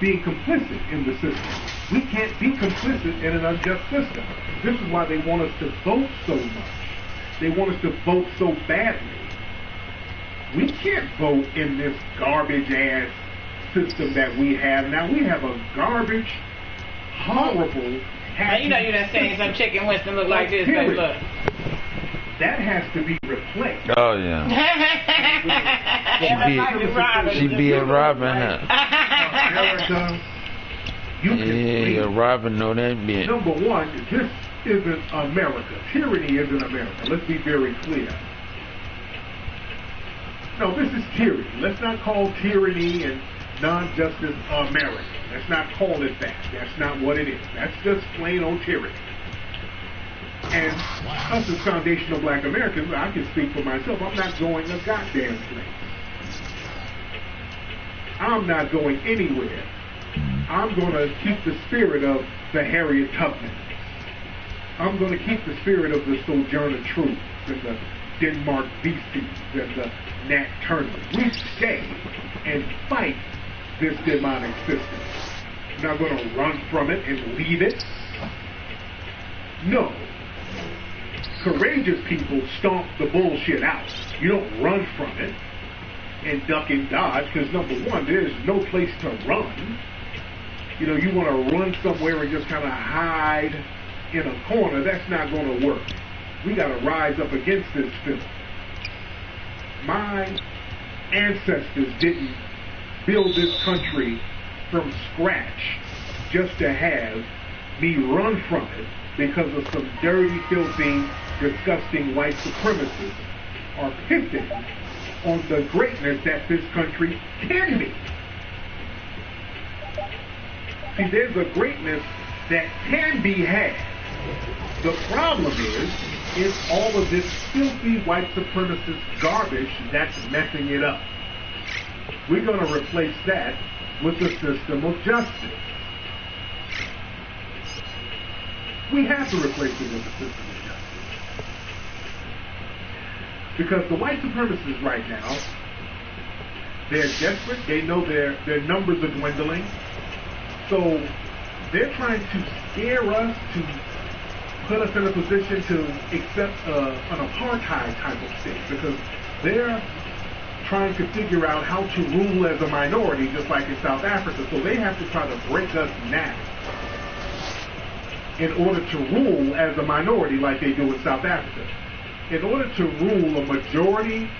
being complicit in the system. We can't be complicit in an unjust system. This is why they want us to vote so much. They want us to vote so badly. We can't vote in this garbage-ass system that we have now. We have a garbage, horrible, now, you know you done saying some chicken wings that look like this, but look. That has to be replaced. Oh, yeah. she be a Robin, huh? America, yeah, Robin know that bitch. Number one, this isn't America. Tyranny isn't America. Let's be very clear. No, this is tyranny. Let's not call tyranny and non-justice America. Let's not call it that. That's not what it is. That's just plain old tyranny. And us as foundational black Americans, I can speak for myself, I'm not going a goddamn place. I'm not going anywhere. I'm going to keep the spirit of the Harriet Tubman. I'm going to keep the spirit of the Sojourner Truth and the Denmark Beasties and the Nat Turner. We stay and fight this demonic system. We're not going to run from it and leave it. No. Courageous people stomp the bullshit out. You don't run from it and duck and dodge, because number one, there's no place to run. You know, you want to run somewhere and just kind of hide in a corner. That's not going to work. We got to rise up against this filth. My ancestors didn't build this country from scratch just to have me run from it because of some dirty, filthy, disgusting white supremacists are pissing on the greatness that this country can be. See, there's a greatness that can be had. The problem is all of this filthy white supremacist garbage that's messing it up. We're going to replace that with the system of justice. We have to replace it with the system of justice. Because the white supremacists right now, they're desperate. They know their numbers are dwindling. So they're trying to scare us, to put us in a position to accept an apartheid type of state, because they're trying to figure out how to rule as a minority, just like in South Africa. So they have to try to break us now in order to rule as a minority like they do in South Africa. In order to rule a majority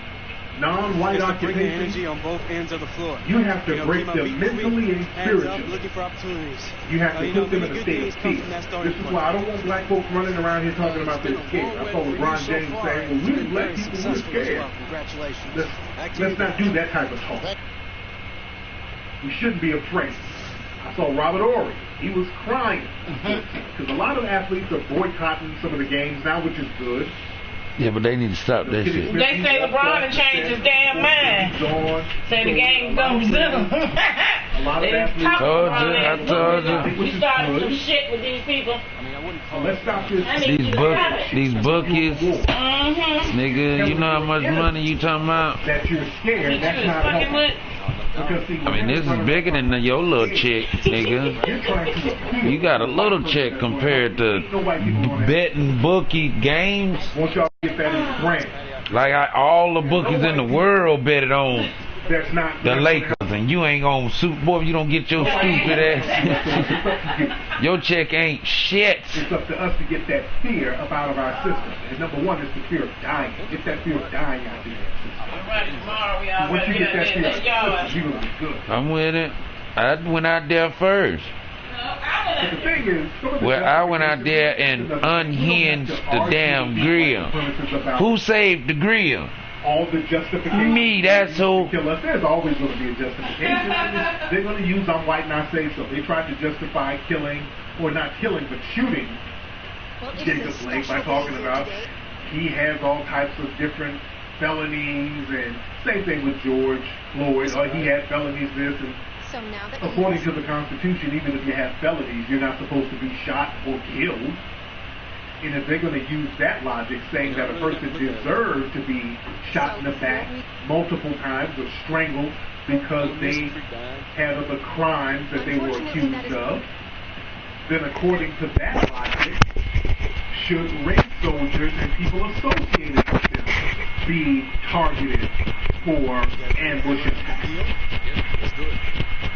non-white occupation, energy on both ends of the floor. You have to break them mentally and spiritually. Looking for opportunities. You have to put them in a state of fear. This is why I don't want black folks running around here talking about they're scared. I saw LeBron James saying, well, we the black people, we're scared. Let's not do that type of talk. We shouldn't be afraid. I saw Robert Ory. He was crying. Because a lot of athletes are boycotting some of the games now, which is good. Yeah, but they need to stop that shit. They say LeBron has changed his damn mind. Say the game's gonna resume. I told you. We started some shit with these people. Let's stop this. These bookies, nigga, you know how much money you talking about? That you're scared, that's not helping. I mean, this is bigger than your little check, nigga. You got a little check compared to betting bookie games. Like all the bookies in the world bet it on the Lakers, and you ain't gonna suit, boy. You don't get your stupid ass. Your check ain't shit. It's up to us to get that fear up out of our system. And number one is the fear of dying. Get that fear of dying out of your system. Once you get that fear of system, you're gonna be good. I'm with it. I went out there first. But the thing is, well, I went out there and unhinged the damn grill. Who saved the grill? All the justification. Me, that's who. There's always going to be a justification. They're going to use I'm white, not say so. They tried to justify killing, or not killing, but shooting Jacob Blake by talking about he has all types of different felonies, and same thing with George Floyd. He had felonies this, and according to the Constitution, even if you have felonies, you're not supposed to be shot or killed. And if they're going to use that logic, saying that a person deserved to be shot in the back multiple times or strangled because they had other crimes that they were accused of, then according to that logic, should race soldiers and people associated with them be targeted for ambush attacks?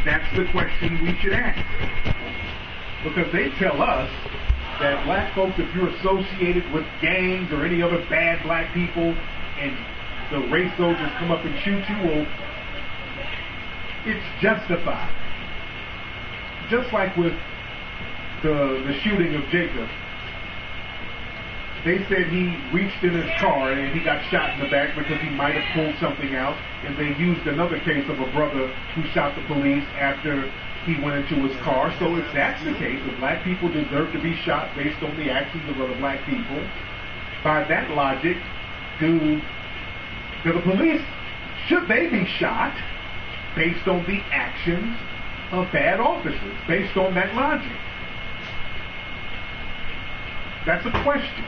That's the question we should ask. Because they tell us that black folks, if you're associated with gangs or any other bad black people, and the race soldiers come up and shoot you, well, it's justified. Just like with the shooting of Jacob. They said he reached in his car and he got shot in the back because he might have pulled something out, and they used another case of a brother who shot the police after he went into his car. So if that's the case, if black people deserve to be shot based on the actions of other black people, by that logic, do the police, should they be shot based on the actions of bad officers, based on that logic? That's a question.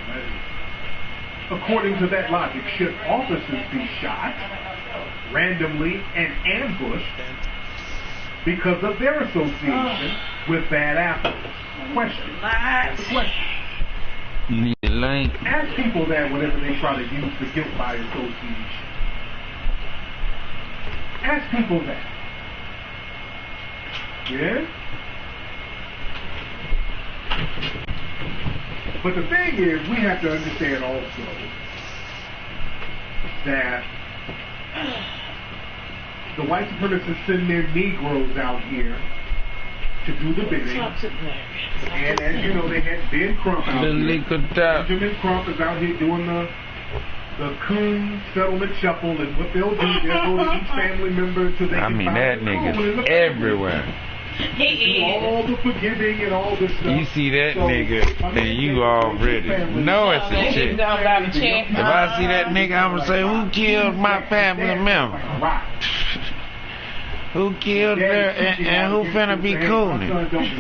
According to that logic, should officers be shot randomly and ambushed because of their association with bad apples? Question. Ask people that whenever they try to use the guilt by association. Ask people that. Yeah? But the thing is, we have to understand also that the white supremacists send their Negroes out here to do the bidding. And as you know, they had Ben Crump out here. Benjamin Crump is out here doing the coon settlement shuffle, and what they'll do, they'll go to each family member to I mean, that nigga's everywhere. do all the forgiving and all this stuff. You see that nigga, and you already know it's a chick. If I see that nigga, I'm gonna say, who killed my family member? Who killed her, and who finna be cooning?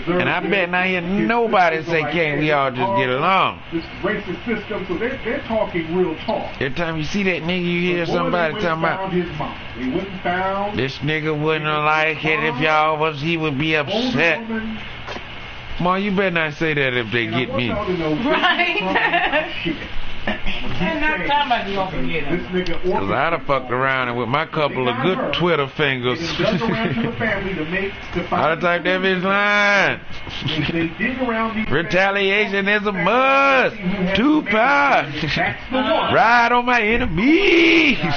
And I bet not hear nobody say, can't we all just get along? This racist system, so they're talking real talk. Every time you see that nigga, you hear somebody talking about, this nigga wouldn't like it if y'all was, he would be upset. Ma, you better not say that if they get me. Right. And not time about you gonna forget him. Cause I'd have fucked around and with my couple of good Twitter fingers. I'd have typed that bitch line. Retaliation is a must. Tupac. Ride on my enemy. Fuck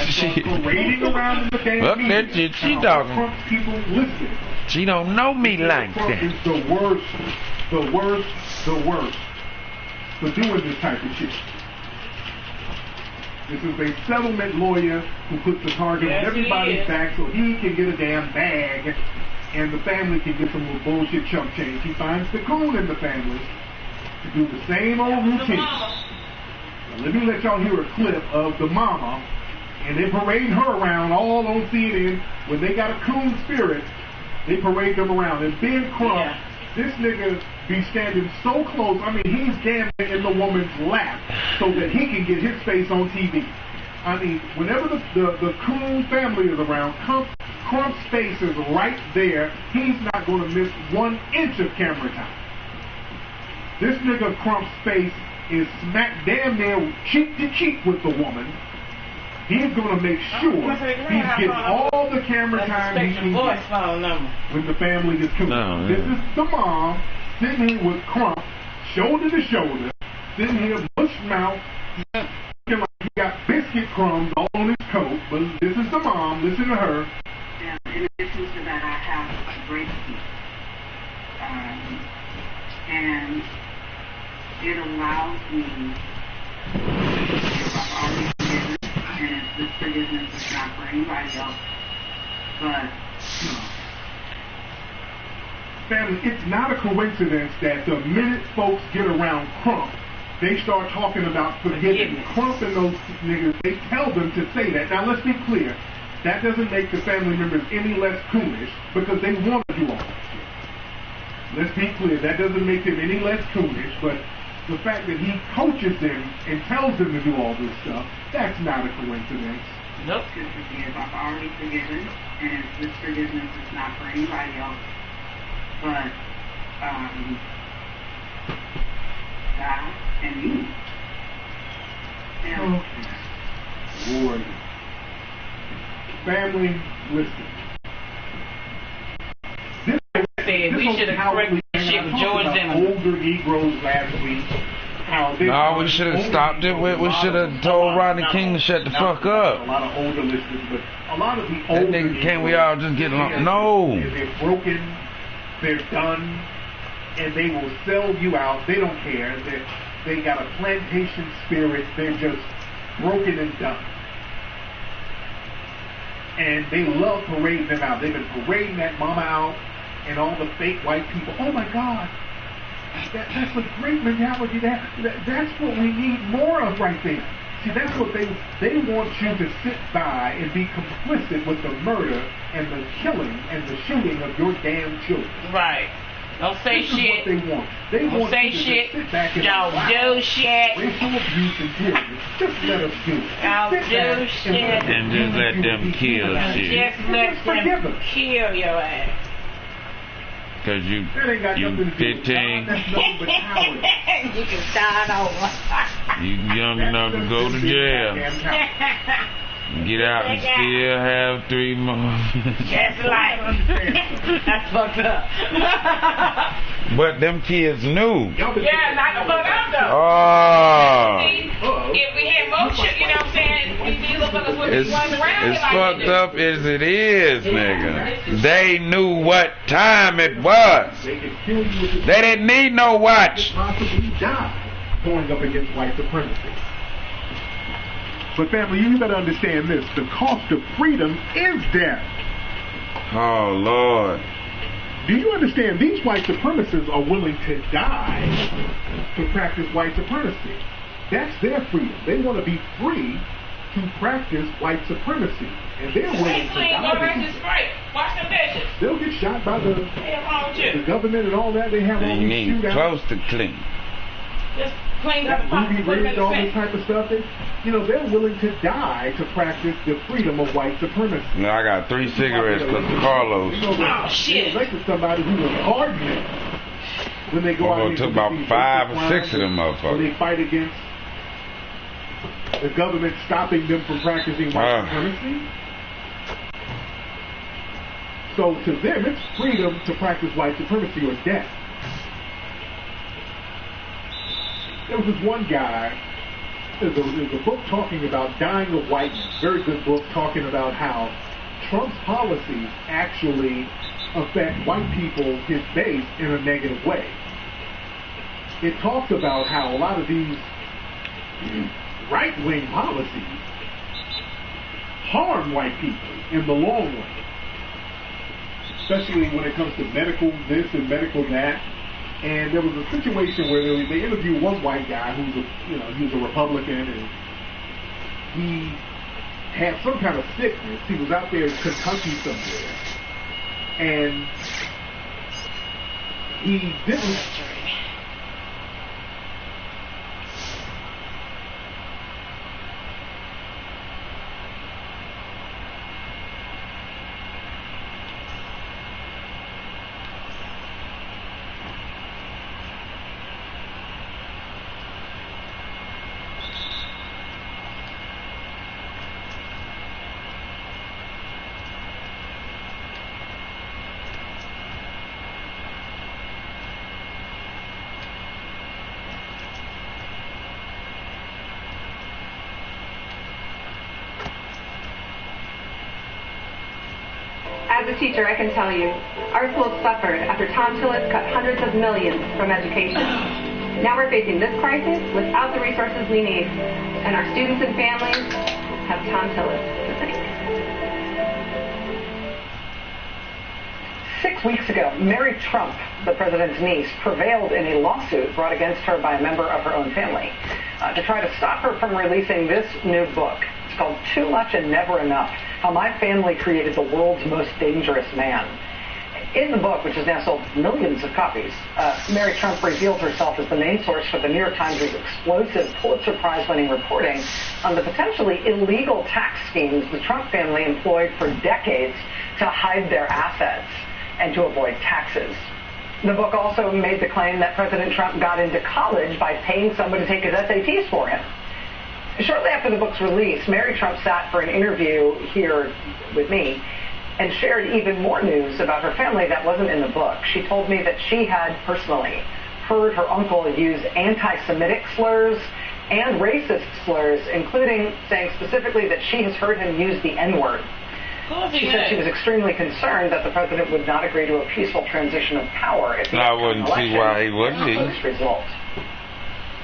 that shit she talking. She don't know me like that. The worst for doing this type of shit. This is a settlement lawyer who puts the target on everybody's back so he can get a damn bag and the family can get some little bullshit chump change. He finds the coon in the family to do the same old routine. Now, let me let y'all hear a clip of the mama, and they parade her around all on CNN. When they got a coon spirit, they parade them around. And Ben Crump, this nigga be standing so close, I mean, he's damn in the woman's lap so that he can get his face on TV. I mean, whenever the coon family is around, Crump's face is right there. He's not going to miss 1 inch of camera time. This nigga Crump's face is smack damn near cheek to cheek with the woman. He's going to make sure he's getting all the camera time he can get when the family is coon. This is the mom sitting here with Crump, shoulder to shoulder, sitting here bush mouth, looking like he got biscuit crumbs all on his coat. But this is the mom. Listen to her. And in addition to that, I have a great speech. And it allows me, if I've already forgiven, and this forgiveness is not for anybody else, but family, it's not a coincidence that the minute folks get around Crump, they start talking about forgiving. Crump and those niggas, they tell them to say that. Now, let's be clear. That doesn't make the family members any less coonish because they want to do all that shit. Let's be clear. That doesn't make them any less coonish, but the fact that he coaches them and tells them to do all this stuff, that's not a coincidence. Nope. To forgive. I've already forgiven, and this forgiveness is not for anybody else. But, God and me. Okay. Lord. Family, listen. We should have corrected shit with George Zimmerman. Older Negroes last week. No, we should have stopped it. We should have told Rodney King to shut the fuck up. A lot of older listeners, but a lot of the older that nigga, can't we all just get along? No. They're broken. They're done, and they will sell you out. They don't care. They got a plantation spirit. They're just broken and done. And they love parading them out. They've been parading that mama out and all the fake white people. Oh my God, that's a great mentality. That's what we need more of right there. See, that's what they want you to sit by and be complicit with the murder and the killing and the shooting of your damn children. Right. Don't say this shit. Is what they want. They don't want say you to shit. Sit back and don't do shit. Racial abuse and tyranny. Just let us do it. Don't do shit. And just let them kill shit. Just let them kill your ass. Cause you 15. You can start over. You young enough to go to jail. Get out and still have 3 more. Just like that's fucked up. But them kids knew. Yeah, not the fuck up though. Oh. If we had more shit, you know what I'm saying? These motherfuckers would be running around. As fucked up as it is, nigga. They knew what time it was. They didn't need no watch. Possibly die going up against white supremacy. But family, you better understand this. The cost of freedom is death. Oh, Lord. Do you understand? These white supremacists are willing to die to practice white supremacy. That's their freedom. They want to be free to practice white supremacy. And they're willing to die. Wash them dishes. They'll get shot by the government and all that. They have all these ain't shootouts. close to clean. Just clean up the Ruby put them in Ridge, the all sink. this type of stuff. They're willing to die to practice the freedom of white supremacy. No, I got 3 cigarettes because Carlos. Oh, shit. They elected somebody who was hardened when they go out and took about 5 or 6 of them when motherfuckers. they fight against the government stopping them from practicing white supremacy. So to them, it's freedom to practice white supremacy or death. There was this one guy, there's a book talking about dying of whiteness, very good book talking about how Trump's policies actually affect white people, his base, in a negative way. It talks about how a lot of these right-wing policies harm white people in the long run, especially when it comes to medical this and medical that. And there was a situation where they interviewed one white guy he was a Republican, and he had some kind of sickness. He was out there in Kentucky somewhere, and he didn't. As a teacher, I can tell you, our schools suffered after Tom Tillis cut hundreds of millions from education. Now we're facing this crisis without the resources we need, and our students and families have Tom Tillis to thank. 6 weeks ago, Mary Trump, the president's niece, prevailed in a lawsuit brought against her by a member of her own family to try to stop her from releasing this new book. It's called Too Much and Never Enough: How My Family Created the World's Most Dangerous Man. In the book, which has now sold millions of copies, Mary Trump reveals herself as the main source for the New York Times' explosive Pulitzer Prize-winning reporting on the potentially illegal tax schemes the Trump family employed for decades to hide their assets and to avoid taxes. The book also made the claim that President Trump got into college by paying someone to take his SATs for him. Shortly after the book's release, Mary Trump sat for an interview here with me and shared even more news about her family that wasn't in the book. She told me that she had personally heard her uncle use anti-Semitic slurs and racist slurs, including saying specifically that she has heard him use the N-word. She said she was extremely concerned that the president would not agree to a peaceful transition of power if the I wouldn't see why he wouldn't be. this result.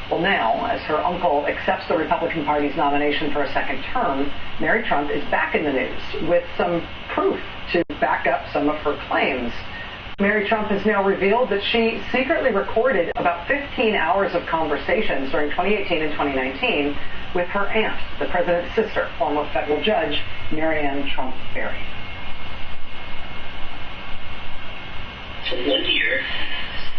Well, now, as her uncle accepts the Republican Party's nomination for a second term, Mary Trump is back in the news with some proof to back up some of her claims. Mary Trump has now revealed that she secretly recorded about 15 hours of conversations during 2018 and 2019 with her aunt, the president's sister, former federal judge Marianne Trump Berry. For 1 year,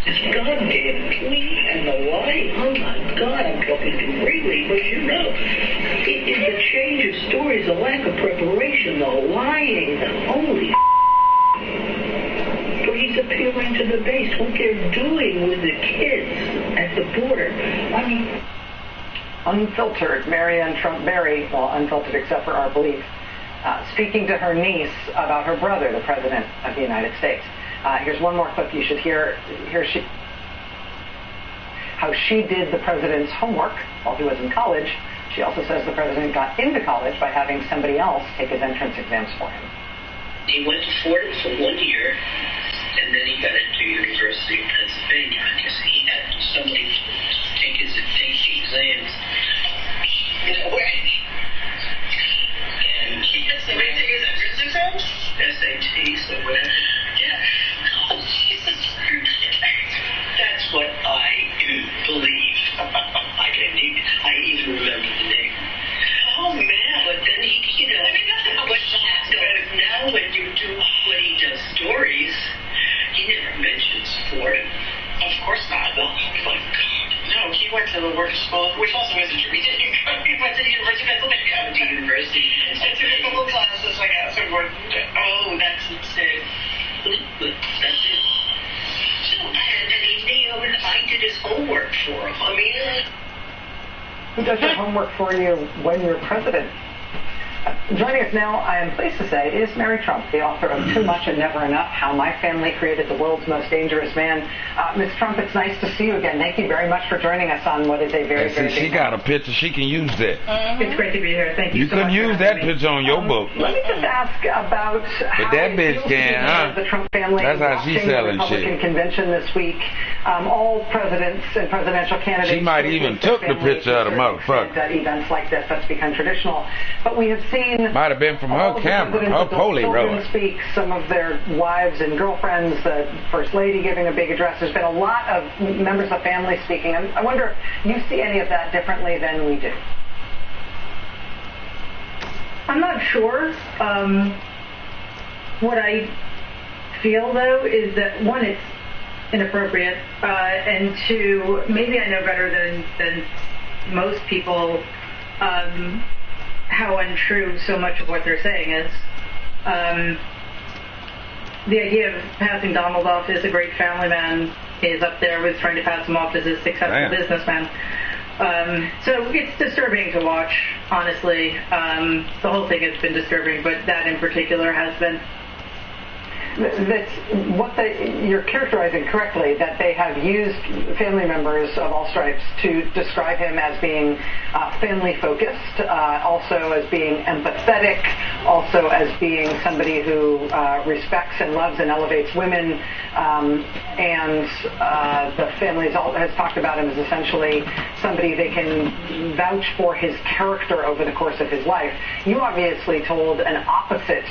this goddamn tweet and the lie, oh my God, I'm talking completely, but you know, it's the change of stories, the lack of preparation, the lying, the holy but he's appealing to the base, what they're doing with the kids at the border. I mean, Unfiltered, Marianne Trump Berry, well, unfiltered except for our belief, speaking to her niece about her brother, the President of the United States. Here's one more clip you should hear. How she did the president's homework while he was in college. She also says the president got into college by having somebody else take his entrance exams for him. he went to Fordham for 1 year, and then he got into University of Pennsylvania. I guess he had somebody take the exams. mentioned support. Of course not. Well, oh my God. No, he went to the work school, which also isn't true. He didn't. He went to the University of Pennsylvania. I went to university. I took a couple classes. I got some work. Oh, that's insane. But that's it. So, and I did his homework for him. I mean, who does your homework for you when you're president? Joining us now, I am pleased to say, is Mary Trump, the author of Too Much and Never Enough, How My Family Created the World's Most Dangerous Man. Ms. Trump, it's nice to see you again. Thank you very much for joining us on what is a very, very big she got a picture. She can use that. It's great to be here. Thank you You so couldn't much use that picture on your book. Let me just ask about But that bitch can, huh? The Trump family That's how she's watching selling the Republican shit. convention this week. All presidents and presidential candidates. She might even took the picture of the motherfucker. At events like this, that's become traditional. But we have seen... Might have been from her camera, her Polaroid. Speak, some of their wives and girlfriends, the First Lady giving a big address. There's been a lot of members of family speaking. I wonder, you see any of that differently than we do? I'm not sure. What I feel, though, is that, one, it's inappropriate, and two, maybe I know better than most people how untrue so much of what they're saying is. The idea of passing Donald off as a great family man is up there with trying to pass him off as a successful businessman. So it's disturbing to watch, honestly. The whole thing has been disturbing, but that in particular has been. That's what you're characterizing correctly, that they have used family members of all stripes to describe him as being family-focused, also as being empathetic, also as being somebody who respects and loves and elevates women, and the family has talked about him as essentially somebody they can vouch for his character over the course of his life. You obviously told an opposite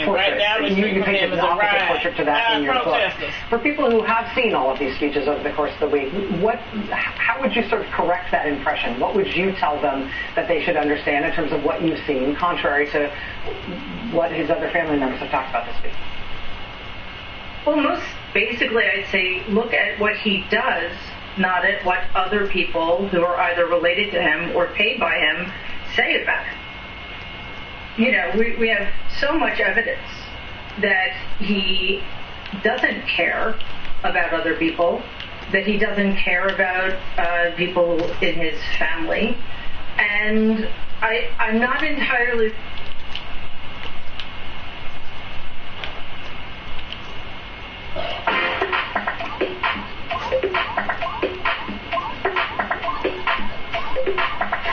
portrait. You painted an opposite portrait to that in your book. For people who have seen all of these speeches over the course of the week, how would you sort of correct that impression? What would you tell them that they should understand in terms of what you've seen, contrary to what his other family members have talked about this week? Well, most basically, I'd say look at what he does, not at what other people who are either related to him or paid by him say about him. You know, we have so much evidence that he doesn't care about other people, that he doesn't care about people in his family, and I'm not entirely...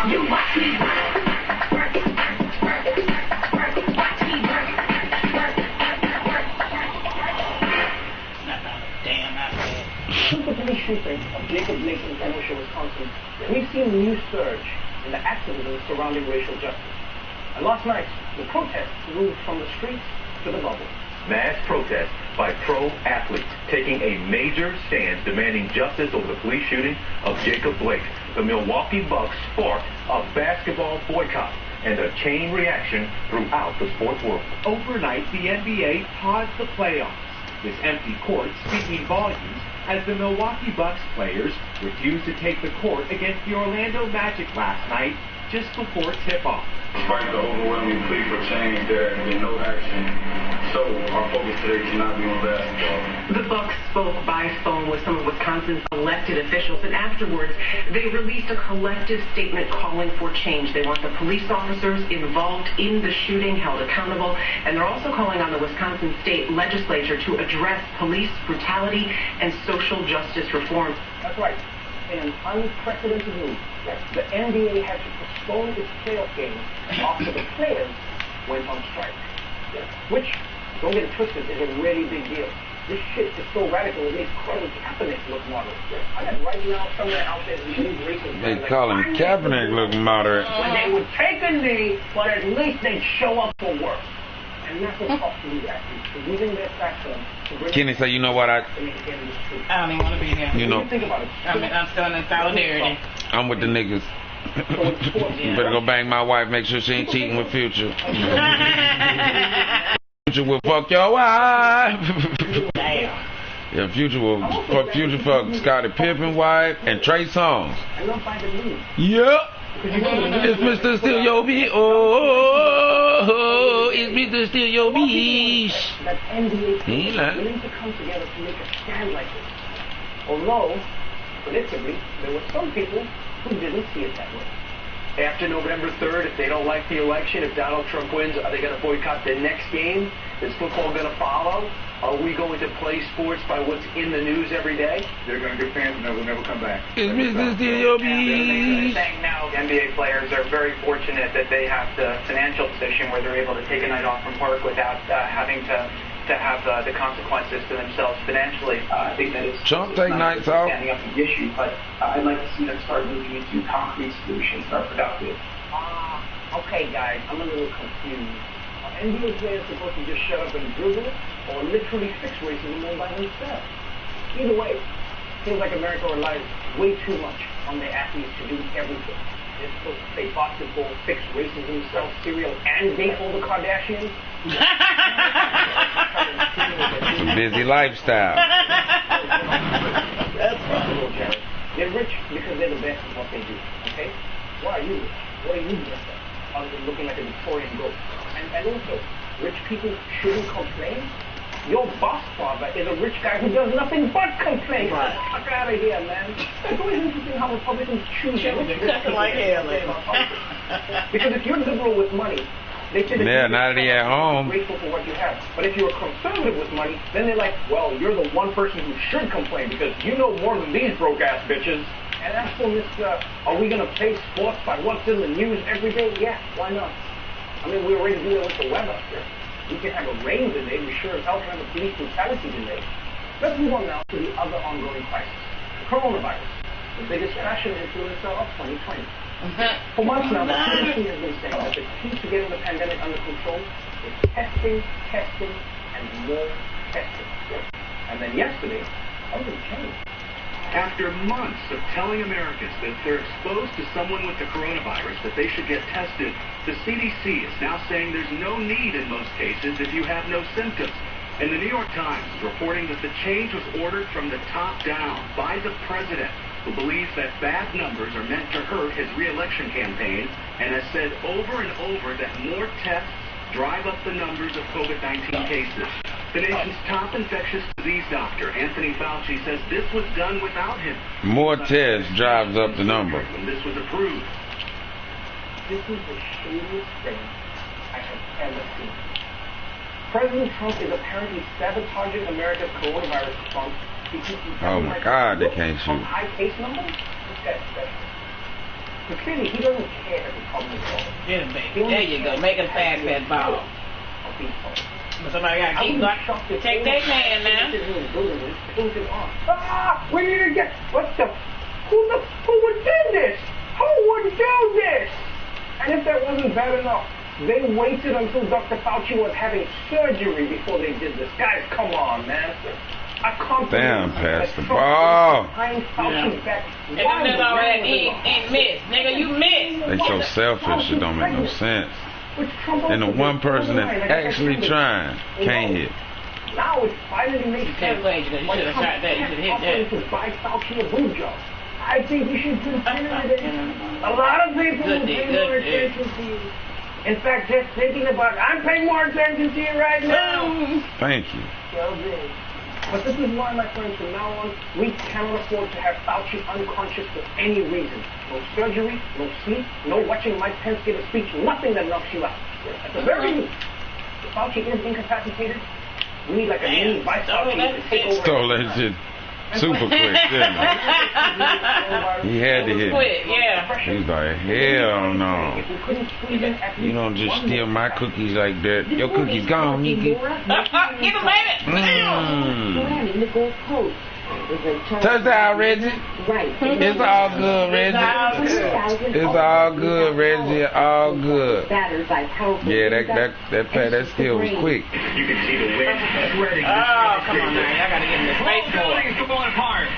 you must be Since the police shooting of Jacob Blake in Kenosha, Wisconsin, we've seen a new surge in the activism surrounding racial justice. And last night, the protests moved from the streets to the bubble. Mass protests by pro-athletes taking a major stand demanding justice over the police shooting of Jacob Blake. The Milwaukee Bucks sparked a basketball boycott and a chain reaction throughout the sports world. Overnight, the NBA paused the playoffs. This empty court speaking volumes as the Milwaukee Bucks players refused to take the court against the Orlando Magic last night just before tip-off. Despite the overwhelming plea for change, there has been no action. So our focus today cannot be on basketball. The Bucks spoke by phone with some of Wisconsin's elected officials, and afterwards they released a collective statement calling for change. They want the police officers involved in the shooting held accountable, and they're also calling on the Wisconsin state legislature to address police brutality and social justice reform. That's right. In an unprecedented move, the NBA had to postpone its playoff games after the players went on strike. Which, don't get it twisted, is a really big deal. This shit is so radical it makes Colin Kaepernick look moderate. I got right now somewhere out there these racist They call him Kaepernick look moderate. when they would take a knee, but at least they'd show up for work. And that's what's costing these athletes, for using their platform to bring... Kenny say, you know what, I don't even want to be here. You know, think about it. I'm still in solidarity. I'm with the niggas. Better go bang my wife, make sure she ain't cheating with Future. Future will fuck your wife. Damn. Yeah, Future fuck Scottie Pippen wife and Trey Songz. I love by the moon. Yep. It's Mr. Still Your Beat. Oh, it's Mr. Still Your Beat. That NBA He ain't lying. willing to come together to make a stand like this. Although, predictably, there were some people who didn't see it that way. After November 3rd, if they don't like the election, if Donald Trump wins, are they going to boycott the next game? Is football going to follow? Are we going to play sports by what's in the news every day? They're going to get fans and they'll never come back. It's Mr. Still Your Beat. Saying now, NBA players are very fortunate that they have the financial position where they're able to take a night off from work without having to have the consequences to themselves financially. I think that it's Trump take nights off. standing up to the issue, but I'd like to see them start moving into concrete solutions that are productive. Okay, guys, I'm a little confused. Are NBA players supposed to just shut up and dribble, or literally fix racism all by themselves? Either way, feels like America relies way too much on their athletes to do everything. They're supposed to play basketball, fix racism, sell cereal, and date all the Kardashians. It's a busy lifestyle. That's possible, Jared. They're rich because they're the best at what they do, okay? Why are you rich? What are you best at? Other than looking like a Victorian ghost. And also, rich people shouldn't complain. Your boss father is a rich guy who does nothing but complain. Right. Fuck out of here, man. It's always interesting how Republicans choose rich people like hell, because if you're liberal with money, they say that Yeah, now that he at home. grateful for what you have. But if you're a conservative with money, then they're like, well, you're the one person who should complain because you know more than these broke-ass bitches. And as for Mr. Are we going to play sports by what's in the news every day? Yeah, why not? I mean, we already do that with the weather. We can have a rain delay. We sure as hell can have a police brutality delay. Let's move on now to the other ongoing crisis, the coronavirus, the biggest fashion influencer of 2020. For months now, the CDC has been saying that the key to getting the pandemic under control is testing, and more testing. And then yesterday, something changed. After months of telling Americans that if they're exposed to someone with the coronavirus that they should get tested, the CDC is now saying there's no need in most cases if you have no symptoms. And the New York Times is reporting that the change was ordered from the top down by the president, who believes that bad numbers are meant to hurt his re-election campaign and has said over and over that more tests drive up the numbers of COVID-19 cases. The nation's top infectious disease doctor, Anthony Fauci, says this was done without him. More tests drives up the number. When this was approved. This is the shadiest thing I have ever seen. President Trump is apparently sabotaging America's coronavirus response because he's Oh my God, they can't shoot. high case numbers. This guy's special. But clearly, he doesn't care if the problem is solved. Get him, baby. There you go. Make him pass that ball. But somebody got to keep going. Take that man now. We need to get. Who would do this? Who would do this? And if that wasn't bad enough, they waited until Dr. Fauci was having surgery before they did this. Guys, come on, man. I can't Damn, pass the ball. And them already ain't missed. Nigga, you missed. They so selfish, it don't make no sense. And the one person that's actually trying can't hit. Now it finally makes sense. You should have shot that. You should have hit that. To buy Fauci a blue job. I think we should consider it. A lot of people will pay more attention to you. In fact, just thinking about it, I'm paying more attention to you right now. Thank you. But this is why, my friends, from now on, we cannot afford to have Fauci unconscious for any reason. No surgery, no sleep, no watching Mike Pence give a speech, nothing that knocks you out. At the very least, if Fauci is incapacitated, we need like a mini vice Fauci to take over. Stole that shit super quick, didn't he? He had to hit Quick, yeah. He's like, hell no. You don't just steal my cookies like that. Your cookies gone, nigga. Get him, baby. Touchdown, Reggie. Right. It's all good, Reggie. It's all good, Reggie. All good. Yeah, that steal was quick. You can see the wind spreading. Oh, come on, man. I got to get in this baseball. Buildings are falling apart.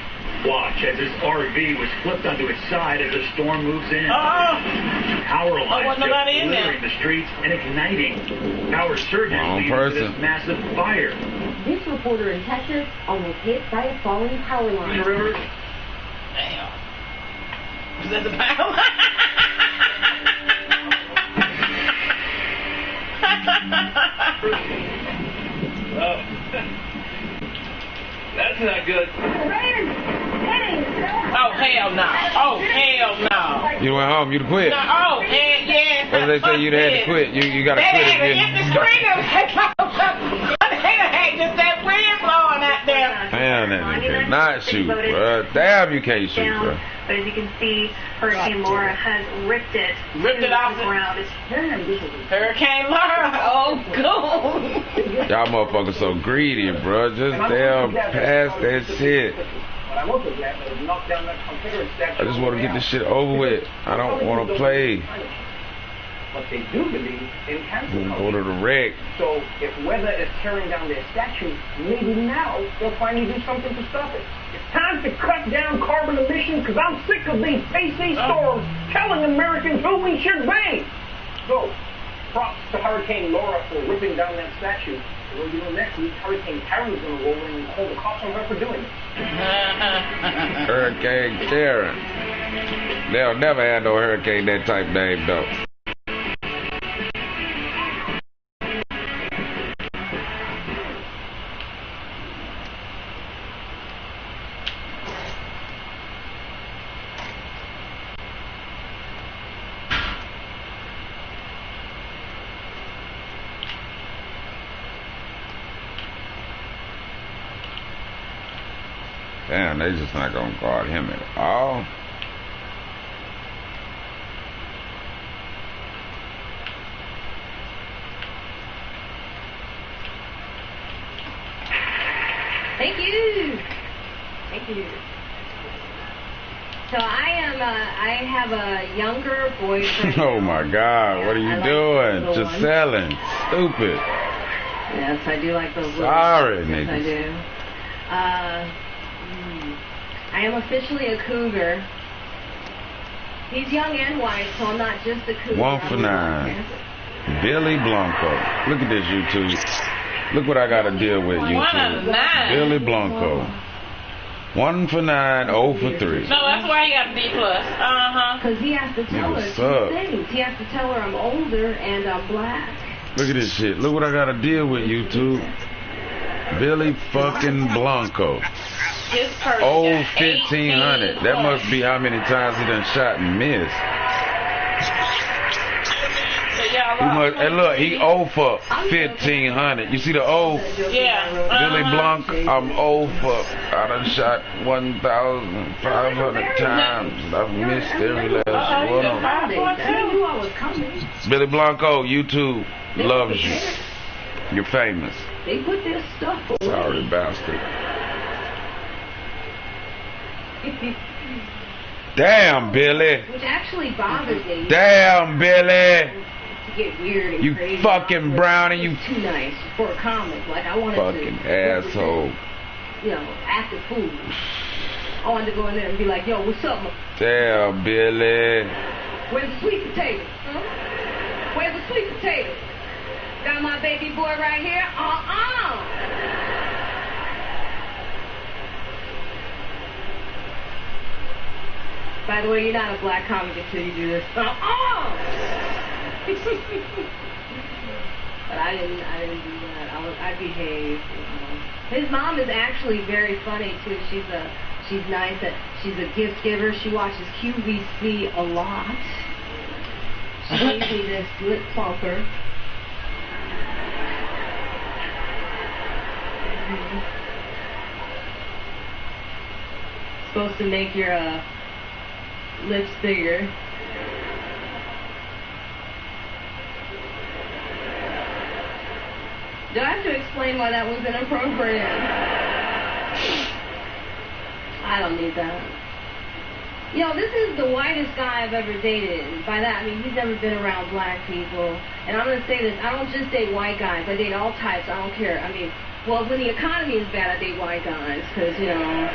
Watch as this RV was flipped onto its side as the storm moves in. Power lines just glittering the streets and igniting. Power surges leading to this massive fire. This reporter in Texas almost hit by a falling power line. The river. Damn. Is that the power line? Oh. That's not good. Oh, hell no. Oh, hell no. You went home, you'd quit. No, oh, hell yeah. What did they say you'd had to quit? You gotta quit They again. had to hit the screen. Hey, just that wind blowing out there. Damn, that nigga cannot shoot, bro. Damn, you can't shoot, bro. But as you can see, Hurricane Laura has ripped it off the ground. Hurricane Laura. Oh, cool. Y'all motherfuckers so greedy, bro. Just damn pass that shit. But I'm also glad that it knocked down that Confederate statue. I just want to get this shit over with. I don't want to play. But they do believe in cancel Go to the wreck. So if weather is tearing down their statue, maybe now they'll finally do something to stop it. It's time to cut down carbon emissions because I'm sick of these PC stores telling Americans who we should be. So, props to Hurricane Laura for ripping down that statue. Well, you know, next week Hurricane Karen's going to roll in and call the cops on her for doing it. Hurricane Karen. They'll never have no hurricane that type name, though. Damn, they just not gonna guard him at all. Thank you. Thank you. So I have a younger boyfriend. Oh my God, what are you doing? Just selling. Stupid. Yes, I do like those little Sorry, ones. niggas. Yes, I do. I am officially a cougar. He's young and white, so I'm not just a cougar. 1 for 9. Billy Blanco. Look at this, YouTube. Look what I got to deal with, 1 out of YouTube. 9. Billy Blanco. 1 for 9, 0 for 3. No, that's why he got a D+. Because he has to tell her Niggas two suck. things. He has to tell her I'm older and I'm black. Look at this shit. Look what I got to deal with, YouTube. Billy fucking Blanco. This person Oh, got 1500. That must be how many times he done shot and missed. He must, hey, look, he 0 for 1500. You see the O? Yeah. Billy Blanc, I'm 0 for. I done shot 1,500 times. I've missed every last one of them. Billy Blanco, YouTube loves you. You're famous. They put their stuff away. Sorry, bastard. Damn, Billy. Which actually bothers me. Damn, Billy. To get weird and You crazy. fucking brownie, you It's too nice for a comic. Like I wanted fucking to, asshole. you know, act a fool. I wanted to go in there and be like, yo, what's up? Damn, Billy. Where's the sweet potato? Huh? Where's the sweet potato? Got my baby boy right here? By the way, you're not a black comic until you do this. But I didn't do that. I behaved. You know. His mom is actually very funny too. She's nice. She's a gift giver. She watches QVC a lot. She gave me this lip plumper. Supposed to make your lips bigger. Do I have to explain why that was inappropriate? I don't need that. You know, this is the whitest guy I've ever dated. And by that, I mean, he's never been around black people. And I'm going to say this, I don't just date white guys. I date all types. I don't care. I mean, well, when the economy is bad, I date white guys. Because, you know,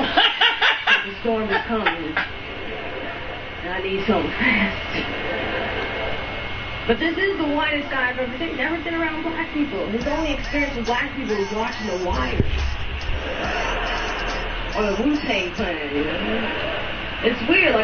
the storm is coming. And I need something fast. But this is the whitest guy I've ever seen. Never been around black people. His only experience with black people was watching The Wire. Or the Wu-Tang Clan, you know? It's weird. Like,